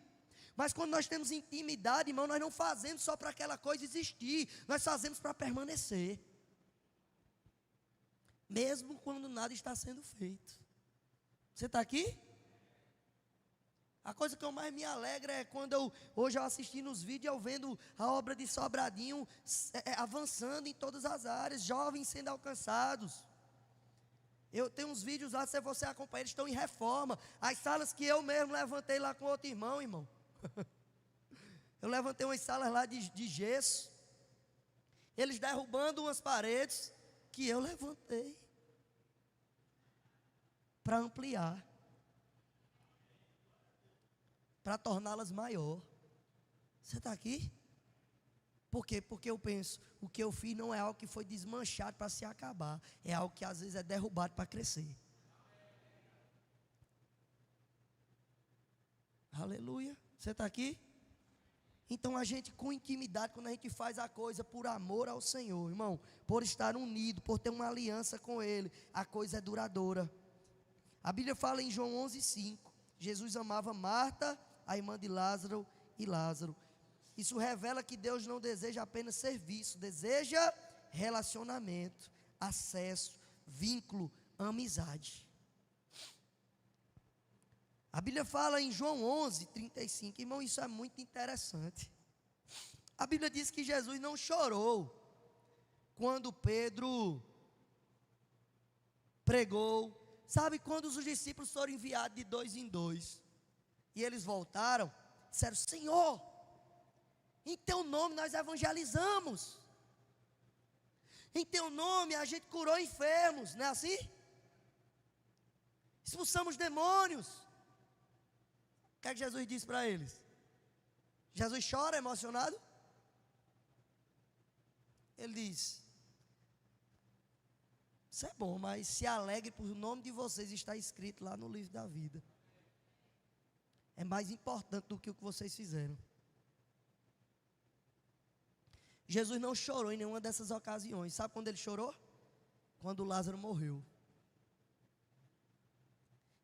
Mas quando nós temos intimidade, irmão, nós não fazemos só para aquela coisa existir, nós fazemos para permanecer. Mesmo quando nada está sendo feito. Você está aqui? A coisa que eu mais me alegra é quando hoje eu assisti nos vídeos, eu vendo a obra de Sobradinho avançando em todas as áreas, jovens sendo alcançados. Eu tenho uns vídeos lá, se você acompanhar, eles estão em reforma. As salas que eu mesmo levantei lá com outro irmão. Eu levantei umas salas lá de gesso. Eles derrubando umas paredes que eu levantei para ampliar, para torná-las maior. Você está aqui? Por quê? Porque eu penso, o que eu fiz não é algo que foi desmanchado para se acabar, é algo que às vezes é derrubado para crescer. Aleluia. Você está aqui? Então a gente com intimidade, quando a gente faz a coisa por amor ao Senhor, irmão, por estar unido, por ter uma aliança com Ele, a coisa é duradoura. A Bíblia fala em João 11:5, Jesus amava Marta, a irmã de Lázaro e Lázaro. Isso revela que Deus não deseja apenas serviço, deseja relacionamento, acesso, vínculo, amizade. A Bíblia fala em João 11:35, irmão, isso é muito interessante. A Bíblia diz que Jesus não chorou quando Pedro pregou. Sabe, quando os discípulos foram enviados de 2 em 2, e eles voltaram, disseram: Senhor, em teu nome nós evangelizamos, em teu nome a gente curou enfermos, não é assim? Expulsamos demônios. O que é que Jesus disse para eles? Jesus chora emocionado? Ele diz: isso é bom, mas se alegre por o nome de vocês está escrito lá no livro da vida. É mais importante do que o que vocês fizeram. Jesus não chorou em nenhuma dessas ocasiões. Sabe quando ele chorou? Quando Lázaro morreu.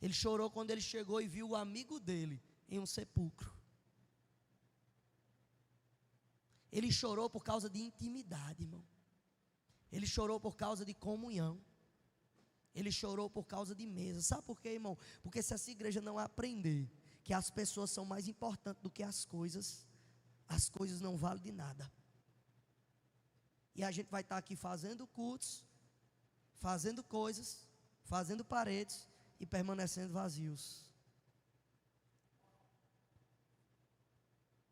Ele chorou quando ele chegou e viu o amigo dele em um sepulcro. Ele chorou por causa de intimidade, irmão. Ele chorou por causa de comunhão. Ele chorou por causa de mesa. Sabe por quê, irmão? Porque se essa igreja não aprender que as pessoas são mais importantes do que as coisas não valem de nada. E a gente vai estar aqui fazendo cultos, fazendo coisas, fazendo paredes e permanecendo vazios.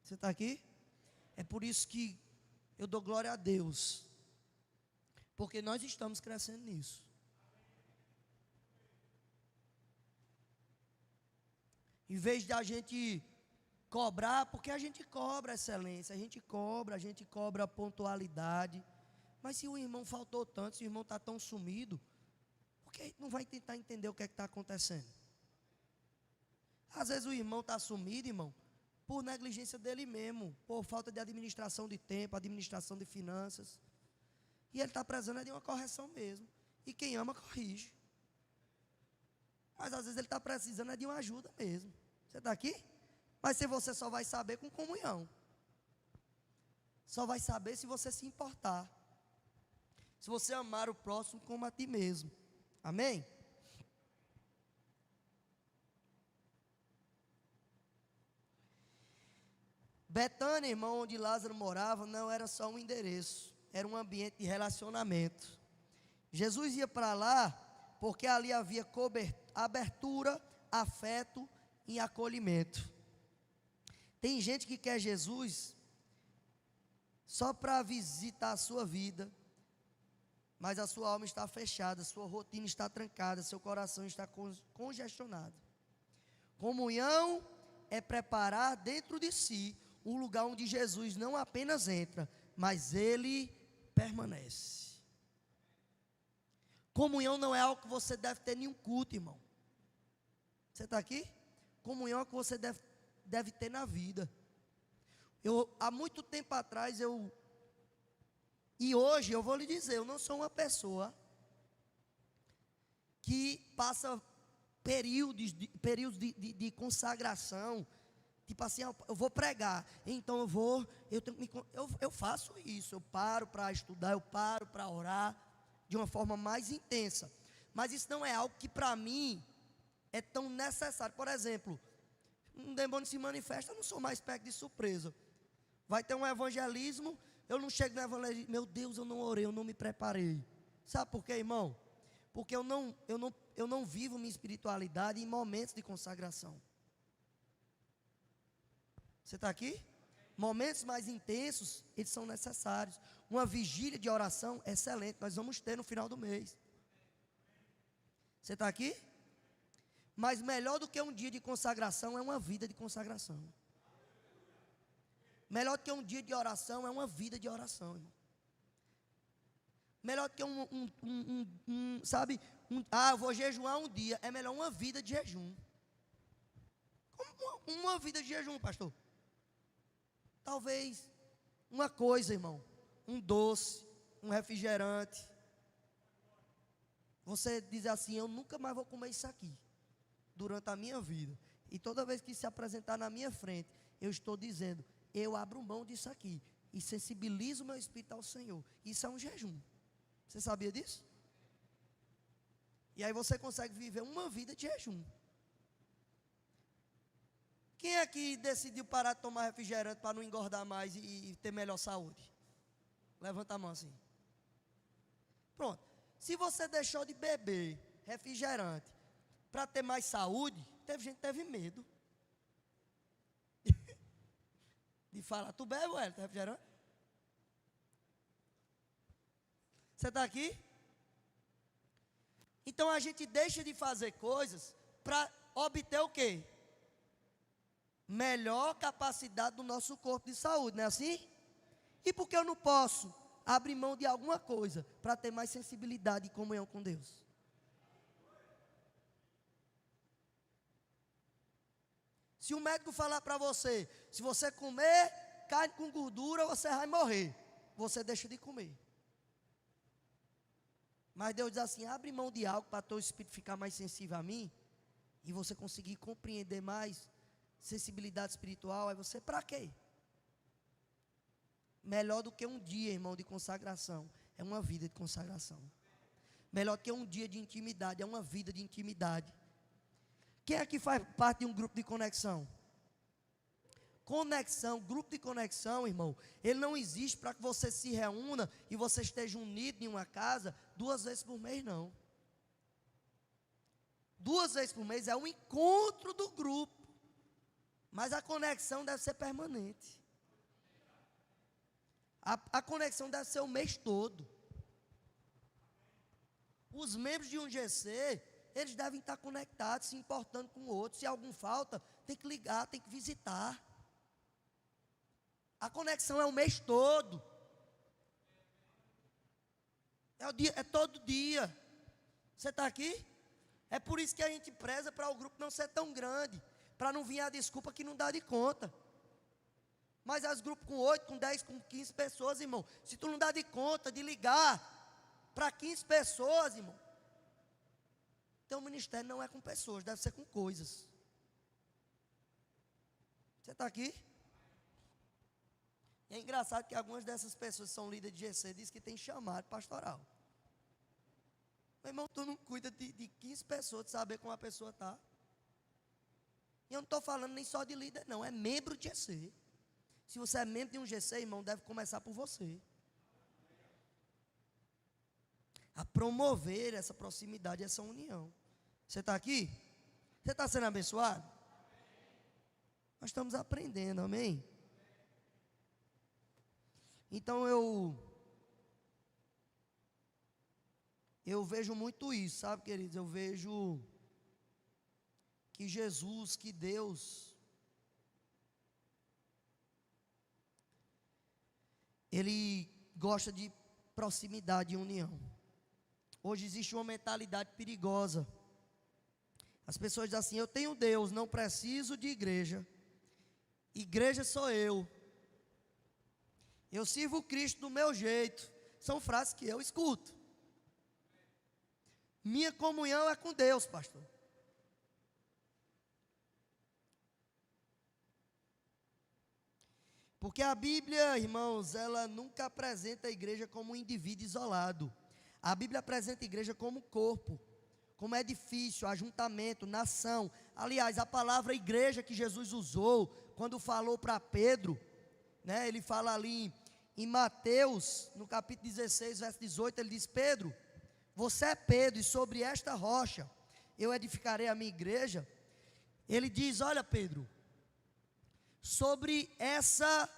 Você está aqui? É por isso que eu dou glória a Deus, porque nós estamos crescendo nisso. Em vez de a gente cobrar, porque a gente cobra excelência, a gente cobra pontualidade. Mas se o irmão faltou tanto, se o irmão está tão sumido, por que não vai tentar entender o que é que está acontecendo? Às vezes o irmão está sumido, irmão, por negligência dele mesmo, por falta de administração de tempo, administração de finanças. E ele está precisando de uma correção mesmo. E quem ama, corrige. Mas às vezes ele está precisando de uma ajuda mesmo. Você está aqui? Mas se você só vai saber com comunhão. Só vai saber se você se importar. Se você amar o próximo como a ti mesmo. Amém? Betânia, irmão, onde Lázaro morava, não era só um endereço, era um ambiente de relacionamento. Jesus ia para lá porque ali havia abertura, afeto e acolhimento. Tem gente que quer Jesus só para visitar a sua vida, mas a sua alma está fechada, sua rotina está trancada, seu coração está congestionado. Comunhão é preparar dentro de si um lugar onde Jesus não apenas entra, mas ele permanece. Comunhão não é algo que você deve ter em um culto, irmão. Você está aqui? Comunhão é algo que você deve ter na vida. Há muito tempo atrás, e hoje eu vou lhe dizer, eu não sou uma pessoa que passa períodos de consagração. Tipo assim, eu vou pregar, então eu faço isso, eu paro para estudar, eu paro para orar de uma forma mais intensa. Mas isso não é algo que para mim é tão necessário. Por exemplo, um demônio se manifesta, eu não sou mais pego de surpresa. Vai ter um evangelismo, eu não chego no evangelismo, meu Deus, eu não orei, eu não me preparei. Sabe por quê, irmão? Porque eu não vivo minha espiritualidade em momentos de consagração. Você está aqui? Momentos mais intensos, eles são necessários. Uma vigília de oração excelente, nós vamos ter no final do mês. Você está aqui? Mas melhor do que um dia de consagração é uma vida de consagração. Melhor do que um dia de oração é uma vida de oração, irmão. Melhor do que eu vou jejuar um dia, é melhor uma vida de jejum. Como uma vida de jejum, pastor? Talvez uma coisa, irmão, um doce, um refrigerante. Você diz assim, eu nunca mais vou comer isso aqui durante a minha vida. E toda vez que se apresentar na minha frente, eu estou dizendo, eu abro mão disso aqui e sensibilizo o meu espírito ao Senhor. Isso é um jejum. Você sabia disso? E aí você consegue viver uma vida de jejum. Quem é que decidiu parar de tomar refrigerante para não engordar mais e ter melhor saúde? Levanta a mão assim. Pronto. Se você deixou de beber refrigerante para ter mais saúde, teve gente que teve medo de falar. Tu bebe, Wellington, refrigerante? Você está aqui? Então a gente deixa de fazer coisas para obter o quê? Melhor capacidade do nosso corpo de saúde, não é assim? E por que eu não posso abrir mão de alguma coisa para ter mais sensibilidade e comunhão com Deus? Se o médico falar para você, se você comer carne com gordura, você vai morrer, você deixa de comer. Mas Deus diz assim, abre mão de algo para teu espírito ficar mais sensível a mim, e você conseguir compreender mais sensibilidade espiritual. Aí você, para quê? Melhor do que um dia, irmão, de consagração, é uma vida de consagração. Melhor do que um dia de intimidade, é uma vida de intimidade. Quem é que faz parte de um grupo de conexão? Conexão, grupo de conexão, irmão, ele não existe para que você se reúna e você esteja unido em uma casa 2 vezes por mês, não. 2 vezes por mês é um encontro do grupo. Mas a conexão deve ser permanente. A conexão deve ser o mês todo. Os membros de um GC, eles devem estar conectados, se importando com o outro. Se algum falta, tem que ligar, tem que visitar. A conexão é o mês todo. É todo dia. Você está aqui? É por isso que a gente preza para o grupo não ser tão grande, para não vir a desculpa que não dá de conta. Mas as grupos com 8, com 10, com 15 pessoas, irmão, se tu não dá de conta de ligar para 15 pessoas, irmão, teu ministério não é com pessoas, deve ser com coisas. Você está aqui? É engraçado que algumas dessas pessoas que são líderes de GC dizem que tem chamado pastoral. Meu irmão, tu não cuida de 15 pessoas, de saber como a pessoa está. E eu não estou falando nem só de líder, não, é membro de GC. Se você é membro de um GC, irmão, deve começar por você. A promover essa proximidade, essa união. Você está aqui? Você está sendo abençoado? Nós estamos aprendendo, amém? Então eu vejo muito isso, sabe, queridos? Eu vejo que Jesus, que Deus, Ele gosta de proximidade e união. Hoje existe uma mentalidade perigosa. As pessoas dizem assim: eu tenho Deus, não preciso de igreja. Igreja sou eu. Eu sirvo Cristo do meu jeito. São frases que eu escuto. Minha comunhão é com Deus, pastor. Porque a Bíblia, irmãos, ela nunca apresenta a igreja como um indivíduo isolado. A Bíblia apresenta a igreja como corpo, como edifício, ajuntamento, nação. Aliás, a palavra igreja que Jesus usou, quando falou para Pedro, né, ele fala ali em Mateus, no capítulo 16, verso 18, ele diz: Pedro, você é Pedro, e sobre esta rocha eu edificarei a minha igreja. Ele diz: olha, Pedro, sobre essa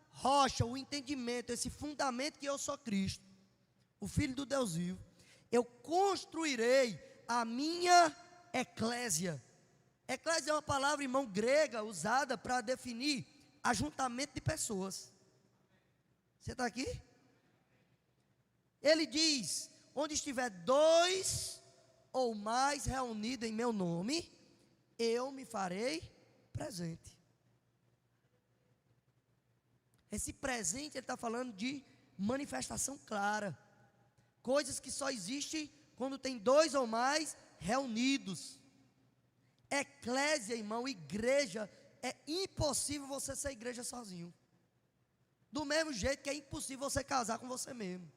rocha, o entendimento, esse fundamento que eu sou Cristo, o Filho do Deus vivo, eu construirei a minha eclésia. Eclésia é uma palavra, irmão, grega, usada para definir ajuntamento de pessoas. Você está aqui? Ele diz: onde estiver 2 ou mais reunidos em meu nome, eu me farei presente. Esse presente, ele está falando de manifestação clara. Coisas que só existem quando tem 2 ou mais reunidos. Eclésia, irmão, igreja, é impossível você ser igreja sozinho. Do mesmo jeito que é impossível você casar com você mesmo.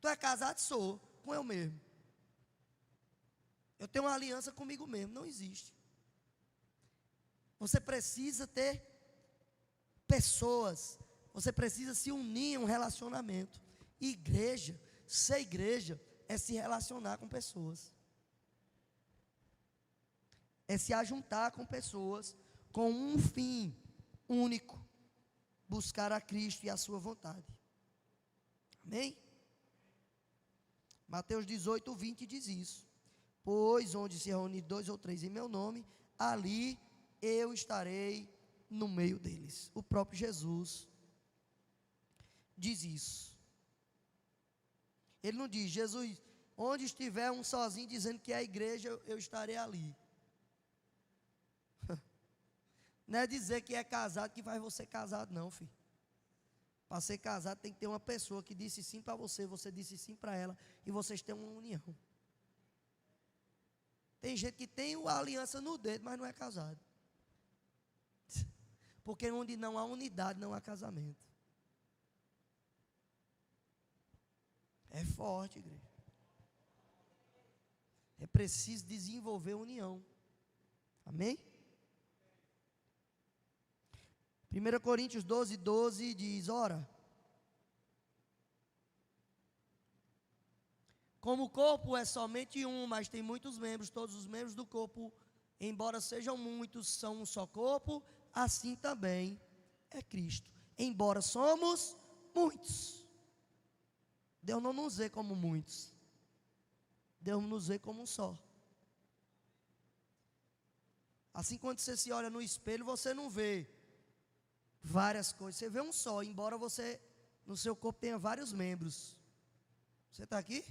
Tu é casado? Sou, com eu mesmo. Eu tenho uma aliança comigo mesmo, não existe. Você precisa ter pessoas, você precisa se unir em um relacionamento. Igreja, ser igreja, é se relacionar com pessoas. É se ajuntar com pessoas com um fim único: buscar a Cristo e a sua vontade. Amém? Mateus 18, 20 diz isso: pois onde se reúne 2 ou 3 em meu nome, ali eu estarei no meio deles. O próprio Jesus diz isso. Ele não diz: Jesus, onde estiver um sozinho dizendo que é a igreja, eu estarei ali. Não é dizer que é casado que faz você casado, não, filho. Para ser casado tem que ter uma pessoa que disse sim para você, você disse sim para ela, e vocês têm uma união. Tem gente que tem a aliança no dedo, mas não é casado. Porque onde não há unidade, não há casamento. É forte, igreja. É preciso desenvolver união. Amém? 1 Coríntios 12, 12 diz: ora, Como o corpo é somente um, mas tem muitos membros, todos os membros do corpo, embora sejam muitos, são um só corpo, assim também é Cristo. Embora somos muitos, Deus não nos vê como muitos, Deus nos vê como um só. Assim, quando você se olha no espelho, você não vê várias coisas, você vê um só, embora você, no seu corpo, tenha vários membros. Você está aqui?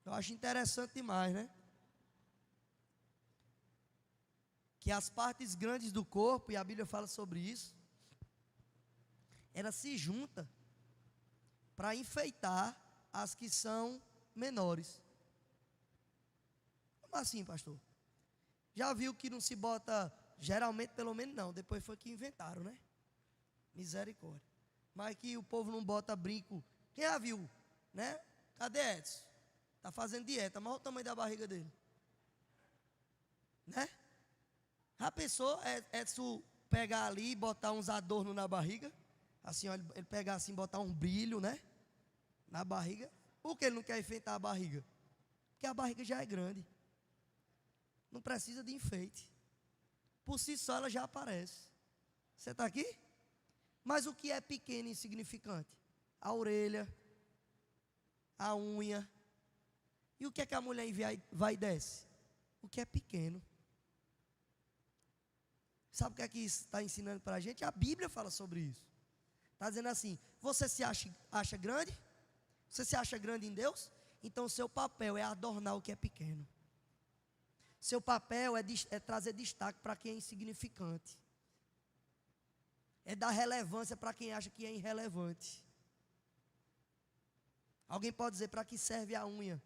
Eu acho interessante demais, né? Que as partes grandes do corpo, e a Bíblia fala sobre isso, ela se junta para enfeitar as que são menores. Como assim, pastor? Já viu que não se bota, geralmente pelo menos não, depois foi que inventaram, né? Misericórdia. Mas que o povo não bota brinco. Quem já viu, né? Cadê Edson? Está fazendo dieta, mas olha o tamanho da barriga dele. Né? Já pensou Edson pegar ali e botar uns adornos na barriga? Assim, ó, ele pegar assim, botar um brilho, né? Na barriga. Por que ele não quer enfeitar a barriga? Porque a barriga já é grande. Não precisa de enfeite. Por si só ela já aparece. Você está aqui? Mas o que é pequeno e insignificante? A orelha, a unha. E o que é que a mulher vai e desce? O que é pequeno. Sabe o que é que isso está ensinando para a gente? A Bíblia fala sobre isso. Está dizendo assim, você se acha grande? Você se acha grande em Deus? Então o seu papel é adornar o que é pequeno. Seu papel é trazer destaque para quem é insignificante. É dar relevância para quem acha que é irrelevante. Alguém pode dizer, para que serve a unha?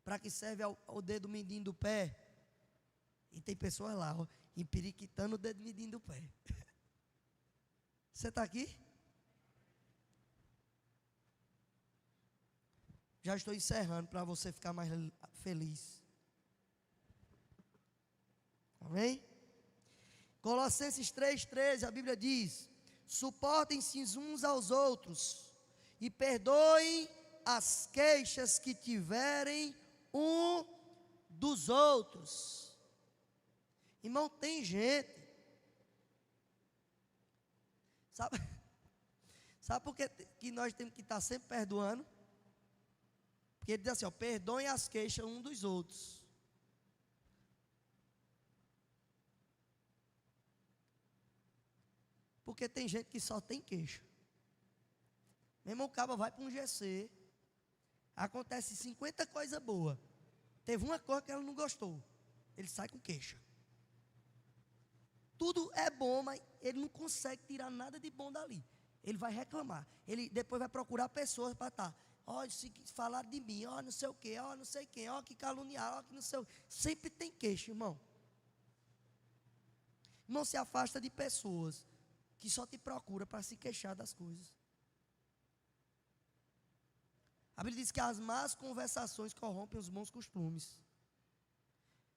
Para que serve o dedo mindinho do pé? E tem pessoas lá, ó, empiriquitando o dedo mindinho do pé. Você está aqui? Já estou encerrando para você ficar mais feliz. Amém? Colossenses 3,13, a Bíblia diz: suportem-se uns aos outros e perdoem as queixas que tiverem um dos outros. Irmão, tem gente, sabe por que nós temos que estar sempre perdoando? Porque ele diz assim, ó, perdoem as queixas uns dos outros. Porque tem gente que só tem queixa. Meu irmão, o cabo vai para um GC, acontece 50 coisas boas. Teve uma coisa que ela não gostou. Ele sai com queixa. Tudo é bom, mas ele não consegue tirar nada de bom dali. Ele vai reclamar. Ele depois vai procurar pessoas para estar. Ó, se falaram de mim, ó, não sei o quê, ó, não sei quem, ó, que caluniaram, ó, que não sei o quê. Sempre tem queixa, irmão. Não se afasta de pessoas que só te procura para se queixar das coisas. A Bíblia diz que as más conversações corrompem os bons costumes.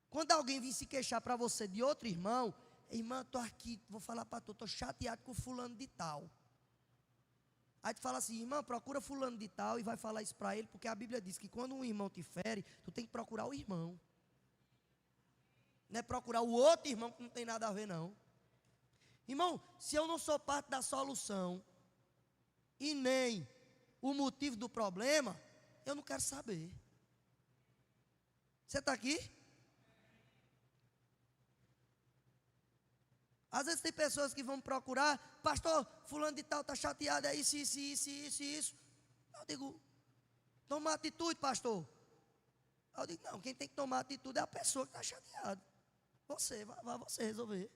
Quando alguém vir se queixar para você de outro irmão, irmã, estou aqui, vou falar para tu, estou chateado com fulano de tal. Aí tu fala assim, irmã, procura fulano de tal e vai falar isso para ele, porque a Bíblia diz que quando um irmão te fere, tu tem que procurar o irmão. Não é procurar o outro irmão que não tem nada a ver, não. Irmão, se eu não sou parte da solução e nem o motivo do problema, eu não quero saber. Você está aqui? Às vezes tem pessoas que vão me procurar, pastor, fulano de tal está chateado, é isso. Eu digo, toma atitude, pastor. Eu digo, não, quem tem que tomar atitude é a pessoa que está chateada. Você, vai você resolver.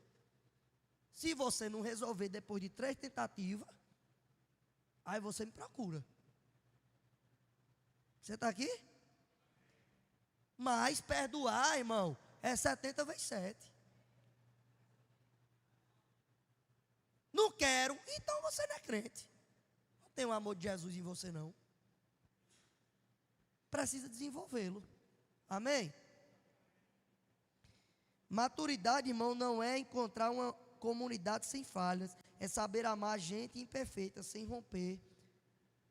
Se você não resolver depois de 3 tentativas, aí você me procura. Você está aqui? Mas perdoar, irmão, é 70 vezes 7. Não quero, então você não é crente. Não tem o amor de Jesus em você, não. Precisa desenvolvê-lo. Amém? Maturidade, irmão, não é encontrar uma comunidade sem falhas. É saber amar gente imperfeita, sem romper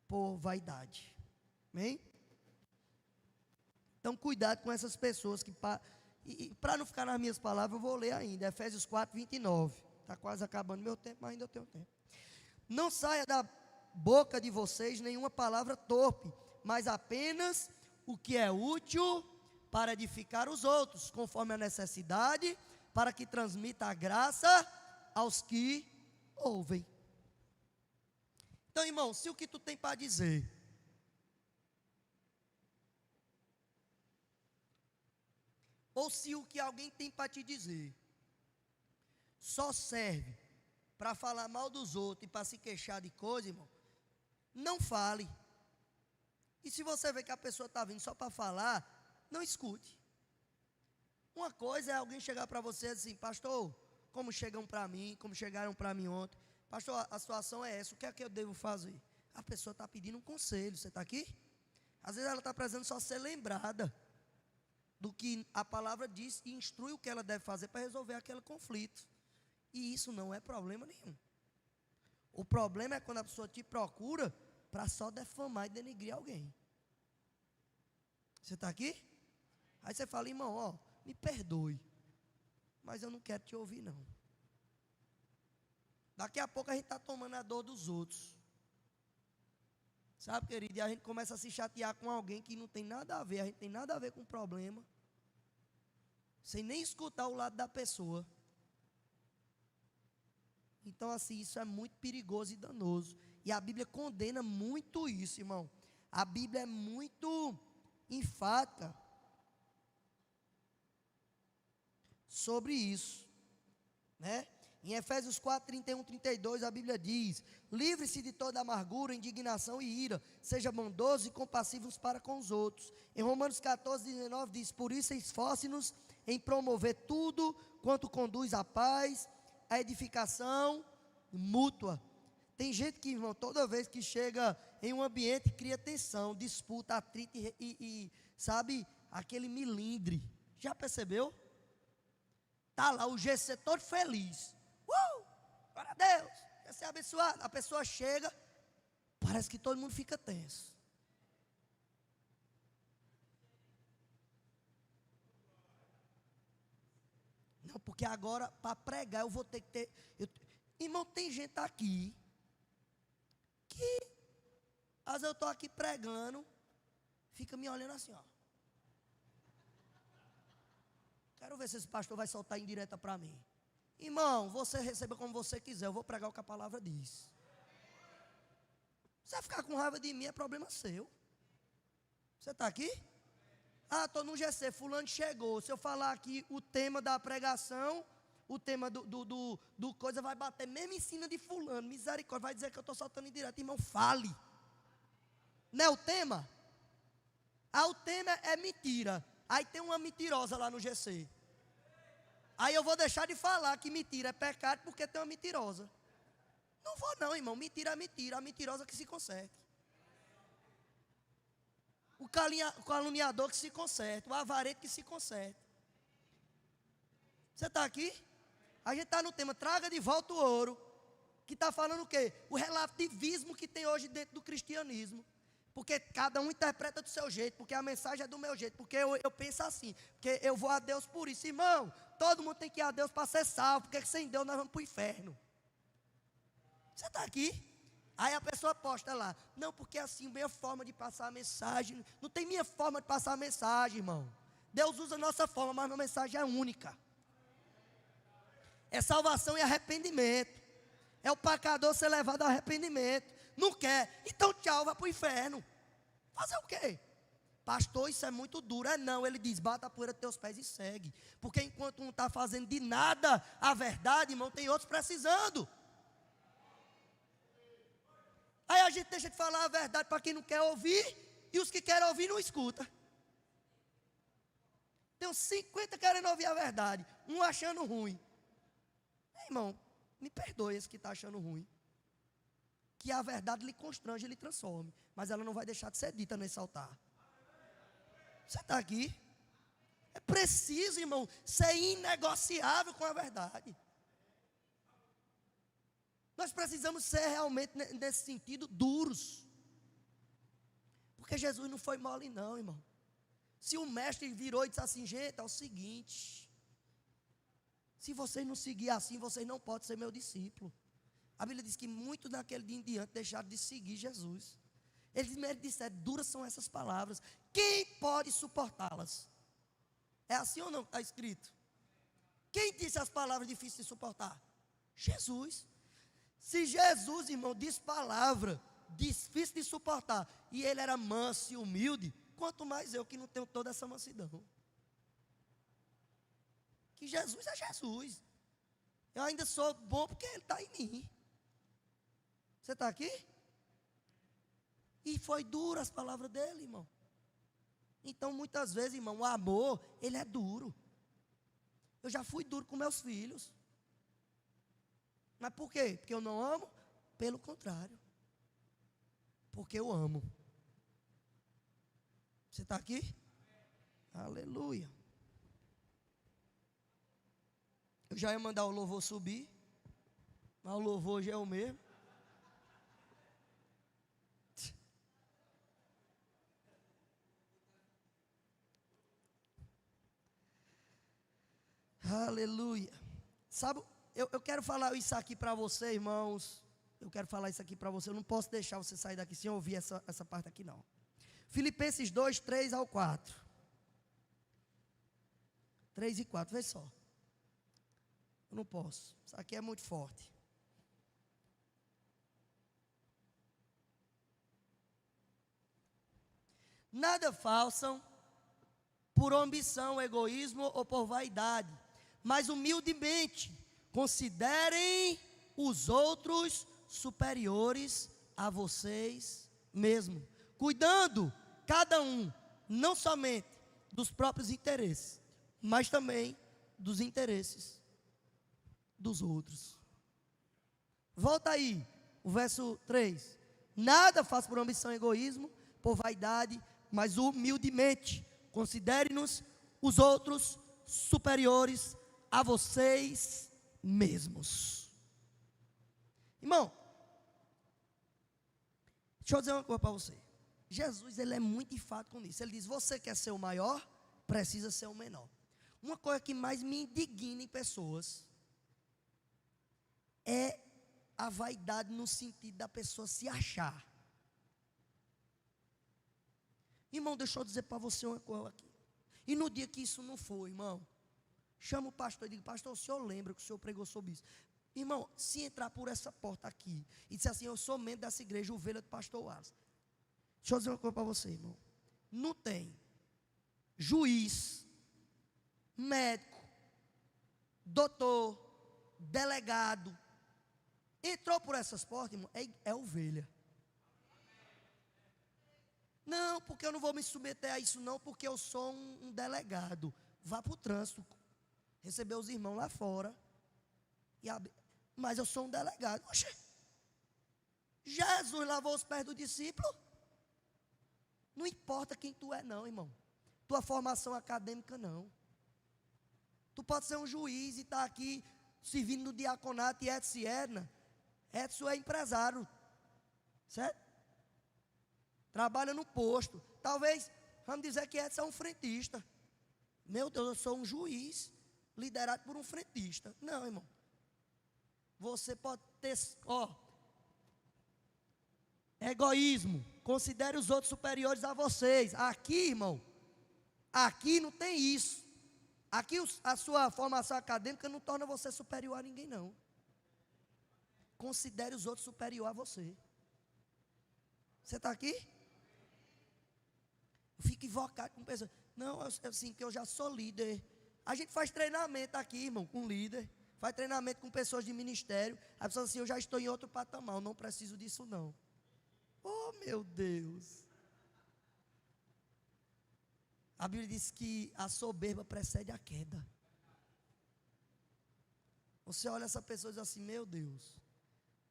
por vaidade. Amém? Então, cuidado com essas pessoas que... para não ficar nas minhas palavras, eu vou ler ainda. Efésios 4, 29. Está quase acabando meu tempo, mas ainda eu tenho tempo. Não saia da boca de vocês nenhuma palavra torpe, mas apenas o que é útil para edificar os outros, conforme a necessidade, para que transmita a graça aos que ouvem. Então, irmão, se o que tu tem para dizer ou se o que alguém tem para te dizer só serve para falar mal dos outros e para se queixar de coisa, irmão, não fale. E se você vê que a pessoa está vindo só para falar, não escute. Uma coisa é alguém chegar para você assim: pastor, como chegam para mim, como chegaram para mim ontem, pastor, a situação é essa, o que é que eu devo fazer? A pessoa está pedindo um conselho, você está aqui? Às vezes ela está precisando só ser lembrada do que a palavra diz e instrui o que ela deve fazer para resolver aquele conflito. E isso não é problema nenhum. O problema é quando a pessoa te procura para só defamar e denegrir alguém. Você está aqui? Aí você fala: irmão, ó, me perdoe, mas eu não quero te ouvir não. Daqui a pouco a gente está tomando a dor dos outros. Sabe, querido? E a gente começa a se chatear com alguém que não tem nada a ver, a gente tem nada a ver com o problema, sem nem escutar o lado da pessoa. Então, assim, isso é muito perigoso e danoso. E a Bíblia condena muito isso, irmão. A Bíblia é muito enfática sobre isso, né? Em Efésios 4, 31, 32, a Bíblia diz: livre-se de toda amargura, indignação e ira, seja bondoso e compassivo uns para com os outros. Em Romanos 14, 19 diz: por isso esforce-nos em promover tudo quanto conduz à paz, à edificação mútua. Tem gente que, irmão, toda vez que chega em um ambiente, cria tensão, disputa, atrito e sabe, aquele milindre. Já percebeu? Está lá o GC todo feliz. Glória a Deus, quer ser abençoado. A pessoa chega, parece que todo mundo fica tenso. Não, porque agora, para pregar, eu vou ter que ter... Irmão, tem gente aqui que, às vezes eu estou aqui pregando, fica me olhando assim, ó. Quero ver se esse pastor vai soltar indireta para mim. Irmão, você receba como você quiser, eu vou pregar o que a palavra diz. Você ficar com raiva de mim é problema seu. Você está aqui? Ah, estou no GC, fulano chegou. Se eu falar aqui o tema da pregação, o tema do coisa vai bater mesmo em cima de fulano, misericórdia, vai dizer que eu estou soltando indireta. Irmão, fale. Não é o tema? Ah, o tema é mentira. Aí tem uma mentirosa lá no GC. Aí eu vou deixar de falar que mentira é pecado porque tem uma mentirosa. Não vou não, irmão. Mentira é mentira. A mentirosa que se conserte. O caluniador que se conserte. O avarento que se conserte. Você está aqui? A gente está no tema traga de volta o ouro. Que está falando o quê? O relativismo que tem hoje dentro do cristianismo. Porque cada um interpreta do seu jeito, porque a mensagem é do meu jeito, porque eu penso assim, porque eu vou a Deus por isso. Irmão, todo mundo tem que ir a Deus para ser salvo, porque sem Deus nós vamos para o inferno. Você está aqui? Aí a pessoa posta lá: não, porque assim, minha forma de passar a mensagem, não tem minha forma de passar a mensagem, irmão. Deus usa a nossa forma, mas a mensagem é única. É salvação e arrependimento. É o pecador ser levado ao arrependimento. Não quer, então tchau, vai para o inferno. Fazer o quê? Pastor, isso é muito duro. É não, ele diz: bata a poeira dos teus pés e segue. Porque enquanto um está fazendo de nada a verdade, irmão, tem outros precisando. Aí a gente deixa de falar a verdade para quem não quer ouvir, e os que querem ouvir não escuta. Tem uns 50 querendo ouvir a verdade, um achando ruim. Irmão, me perdoe esse que está achando ruim. Que a verdade lhe constrange e lhe transforme, mas ela não vai deixar de ser dita nesse altar. Você está aqui? É preciso, irmão, ser inegociável com a verdade. Nós precisamos ser realmente, nesse sentido, duros. Porque Jesus não foi mole não, irmão. Se o mestre virou e disse assim, gente, é o seguinte, se vocês não seguirem assim, vocês não podem ser meu discípulo. A Bíblia diz que muitos naquele dia em diante deixaram de seguir Jesus. Eles mesmo disseram, duras são essas palavras, quem pode suportá-las? É assim ou não está escrito? Quem disse as palavras difíceis de suportar? Jesus. Se Jesus, irmão, diz palavra difícil de suportar, e ele era manso e humilde, quanto mais eu que não tenho toda essa mansidão. Que Jesus é Jesus. Eu ainda sou bom porque ele está em mim. Você está aqui? E foi duro as palavras dele, irmão. Então, muitas vezes, irmão, o amor, ele é duro. Eu já fui duro com meus filhos. Mas por quê? Porque eu não amo? Pelo contrário. Porque eu amo. Você está aqui? Aleluia. Eu já ia mandar o louvor subir, mas o louvor já é o mesmo. Aleluia. Sabe, eu quero falar isso aqui para você, irmãos. Eu quero falar isso aqui para você. Eu não posso deixar você sair daqui sem ouvir essa parte aqui, não. Filipenses 2, 3 ao 4. 3 e 4, vê só. Eu não posso. Isso aqui é muito forte. Nada façam por ambição, egoísmo ou por vaidade, mas humildemente considerem os outros superiores a vocês mesmos, cuidando cada um não somente dos próprios interesses, mas também dos interesses dos outros. Volta aí, o verso 3. Nada faça por ambição e egoísmo, por vaidade, mas humildemente considere-nos os outros superiores a vocês mesmos. Irmão, deixa eu dizer uma coisa para você. Jesus, ele é muito enfático nisso. Ele diz, você quer ser o maior, precisa ser o menor. Uma coisa que mais me indigna em pessoas é a vaidade no sentido da pessoa se achar. Irmão, deixa eu dizer para você uma coisa aqui. E no dia que isso não for, irmão, chama o pastor e diga, pastor, o senhor lembra que o senhor pregou sobre isso? Irmão, se entrar por essa porta aqui e disser assim, eu sou membro dessa igreja, ovelha do pastor Wallace. Deixa eu dizer uma coisa para você, irmão. Não tem juiz, médico, doutor, delegado. Entrou por essas portas, irmão, é ovelha. Não, porque eu não vou me submeter a isso não, porque eu sou um delegado. Vá para o trânsito, receber os irmãos lá fora. Mas eu sou um delegado. Oxe, Jesus lavou os pés do discípulo. Não importa quem tu é não, irmão. Tua formação acadêmica não. Tu pode ser um juiz e estar aqui servindo no diaconato e Edson e Edna. Edson é empresário, certo? Trabalha no posto. Talvez, vamos dizer que Edson é um frentista. Meu Deus, eu sou um juiz liderado por um frentista. Não, irmão. Você pode ter, egoísmo. Considere os outros superiores a vocês. Aqui, irmão, aqui não tem isso. Aqui a sua formação acadêmica não torna você superior a ninguém, não. Considere os outros superior a você. Você está aqui? Eu fico invocado com pessoas. Não, assim, que eu já sou líder. A gente faz treinamento aqui, irmão, com líder. Faz treinamento com pessoas de ministério. A pessoa assim, eu já estou em outro patamar, eu não preciso disso não. Oh, meu Deus. A Bíblia diz que a soberba precede a queda. Você olha essa pessoa e diz assim, meu Deus,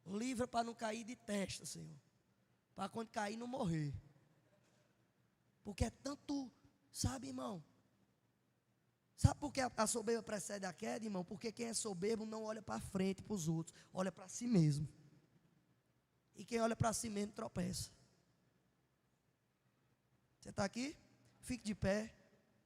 livra para não cair de testa, Senhor. Para quando cair não morrer. Porque é tanto, sabe, irmão? Sabe por que a soberba precede a queda, irmão? Porque quem é soberbo não olha para frente, para os outros, olha para si mesmo. E quem olha para si mesmo tropeça. Você está aqui? Fique de pé.